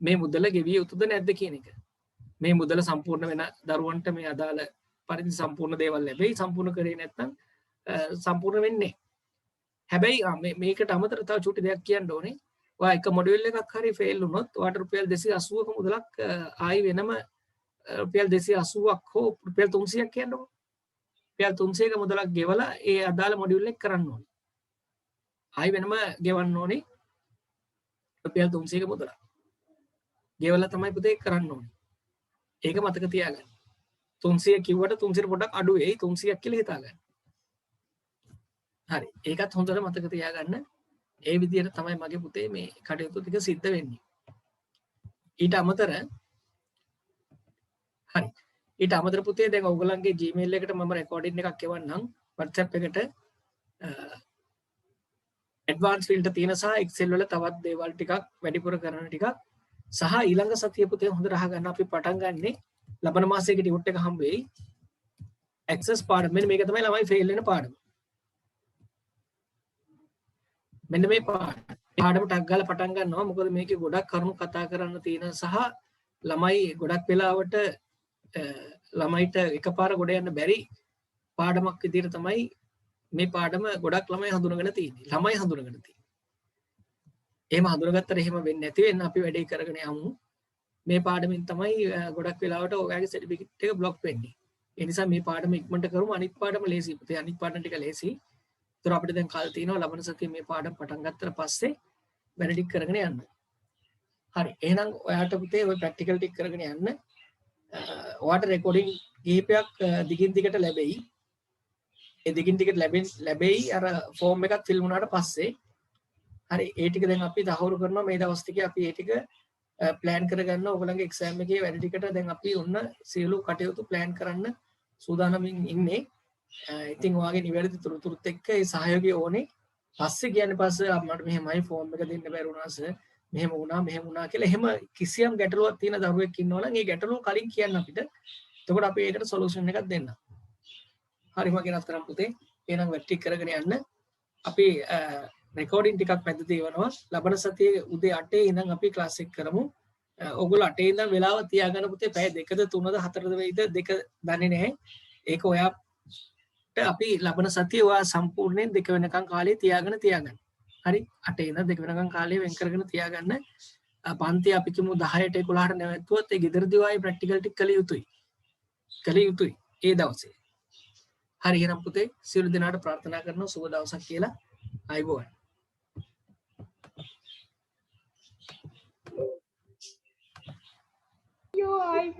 මේ මුදල ගෙවිය යුතුද නැද්ද කියන එක. මේ මුදල සම්පූර්ණ වෙන දරුවන්ට මේ අදාළ පරිදි සම්පූර්ණ දේවල් ලැබෙයි. සම්පූර්ණ කරේ නැත්නම් සම්පූර්ණ වෙන්නේ නැහැ. හැබැයි මේකට අමතරව තව චුටි දෙයක් කියන්න ඕනේ. ඔයා එක මොඩියුල් එකක් හරි ෆේල් වුණොත් ඔයාට රුපියල් 280ක මුදලක් ආයි වෙනම රුපියල් 280ක් හෝ රුපියල් 300ක් කියන්නකො. රුපියල් 300ක මුදලක් ගෙවලා ඒ අදාළ මොඩියුල් එක කරන්න ඕනේ. ආයි වෙනම ගෙවන්න ඕනේ රුපියල් 300ක මුදලක්. ගෙවලා තමයි පුතේ කරන්න ඕනේ. ඒක මතක තියාගන්න. 300 කිව්වට 300 පොඩ්ඩක් අඩු වෙයි 300ක් කියලා හිතාගන්න. හරි. ඒකත් හොඳට මතක තියාගන්න. ඒ විදිහට තමයි මගේ පුතේ මේ කටයුතු ටික සිද්ධ වෙන්නේ. ඊට අමතර හරි. ඊට අමතර පුතේ දැන් ඔයගොල්ලන්ගේ Gmail එකට මම රෙකෝඩින් එකක් එවන්නම් WhatsApp එකට ඇඩ්වාන්ස් ෆීල්ඩ් තියෙන සහ Excel වල තවත් දේවල් ටිකක් වැඩිපුර කරන ටිකක් සහ ඊළඟ සතිය පුතේ හොඳට අහගන්න අපි පටන් ගන්නෙ ලබන මාසයේ ටියුට් එක හම්බ වෙයි. ඇක්සස් පාඩම මෙන්න මේක තමයි ළමයි ෆේල් වෙන පාඩම. මෙන්න මේ පාඩම ටක් ගාලා පටන් ගන්නවා. මොකද මේකේ ගොඩක් කරුණු කතා කරන්න තියෙන සහ ළමයි ගොඩක් වෙලාවට ළමයිට එකපාර ගොඩ යන්න බැරි පාඩමක් විදිහට තමයි මේ පාඩම ගොඩක් ළමයි හඳුනගෙන තියෙන්නේ. ළමයි හඳුනගෙන තියෙන්නේ. එහෙම හඳුනගත්තට එහෙම වෙන්නේ නැති වෙන්න අපි වැඩේ කරගෙන යමු. මේ පාඩමෙන් තමයි ගොඩක් වෙලාවට ඔයාගේ සර්ටිෆිකේට් එක බ්ලොක් වෙන්නේ. ඒ නිසා මේ පාඩම ඉක්මනට කරමු. අනිත් පාඩම ලේසි. පුතේ අනිත් පාඩම් ටික ලේසි. ඒතර අපිට දැන් කල් තියෙනවා ලබන සතියේ මේ පාඩම් පටන් ගත්තට පස්සේ වැඩ ටික කරගෙන යන්න. හරි. එහෙනම් ඔයාට පුතේ ওই ප්‍රැක්ටිකල් ටික කරගෙන යන්න. ඔයාට රෙකෝඩින් කිහිපයක් දිගින් දිගට ලැබෙයි. ඒ දිගින් දිගට ලැබෙයි අර ෆෝම් එකක් ෆිල් වුණාට පස්සේ. හරි. ඒ ටික දැන් අපි තහවුරු කරනවා මේ දවස් ටිකේ අපි ඒ ටික ප්ලෑන් කරගන්න. ඔයගොල්ලන්ගේ එක්සෑම් එකේ වැඩ ටිකට දැන් අපි ඔන්න සියලු කටයුතු ප්ලෑන් කරන්න සූදානමින් ඉන්නේ. ඉතින් ඔයාගේ නිවැරදි තොරතුරුත් එක්ක ඒ සහයෝගය ඕනේ. පස්සේ කියන්නේ පස්සේ මට මෙහෙමයි ෆෝම් එක දෙන්න බැරි වුණා සර්. මෙහෙම වුණා කියලා එහෙම කිසියම් ගැටලුවක් තියෙන දරුවෙක් ඉන්නවා නම් ඒ ගැටලුව කලින් කියන්න අපිට. එතකොට අපි ඒකට සොලියුෂන් එකක් දෙන්න. හරි මගේ නතරම් පුතේ. එහෙනම් වැටි කරගෙන යන්න. අපි රෙකෝඩින් ටිකක් මැද තියෙනවා. ලබන සතියේ උදේ 8 ඉඳන් අපි ක්ලාස් එක කරමු. ඔයගොල්ලෝ 8 ඉඳන් වෙලාව තියාගන්න පුතේ. පැය 2ද 3ද 4ද වෙයිද දෙක දන්නේ නැහැ. ඒක ඔයාට අපි ලබන සතියේ ඔයා සම්පූර්ණයෙන් 2 වෙනකන් කාලේ තියාගන්න. හරි 8 ඉඳන් 2 වෙනකන් කාලේ වෙන් කරගෙන තියාගන්න. පන්ති අපි කිමු 10ට 11ට නැවතුවත් ඒ ගෙදරදී ආයේ ප්‍රැක්ටිකල් ටික කළ යුතුයි. ඒ දවසේ. හරි එහෙනම් පුතේ සියලු දෙනාට ප්‍රාර්ථනා කරනවා සුබ දවසක් කියලා. අයබෝවන්. Yo, I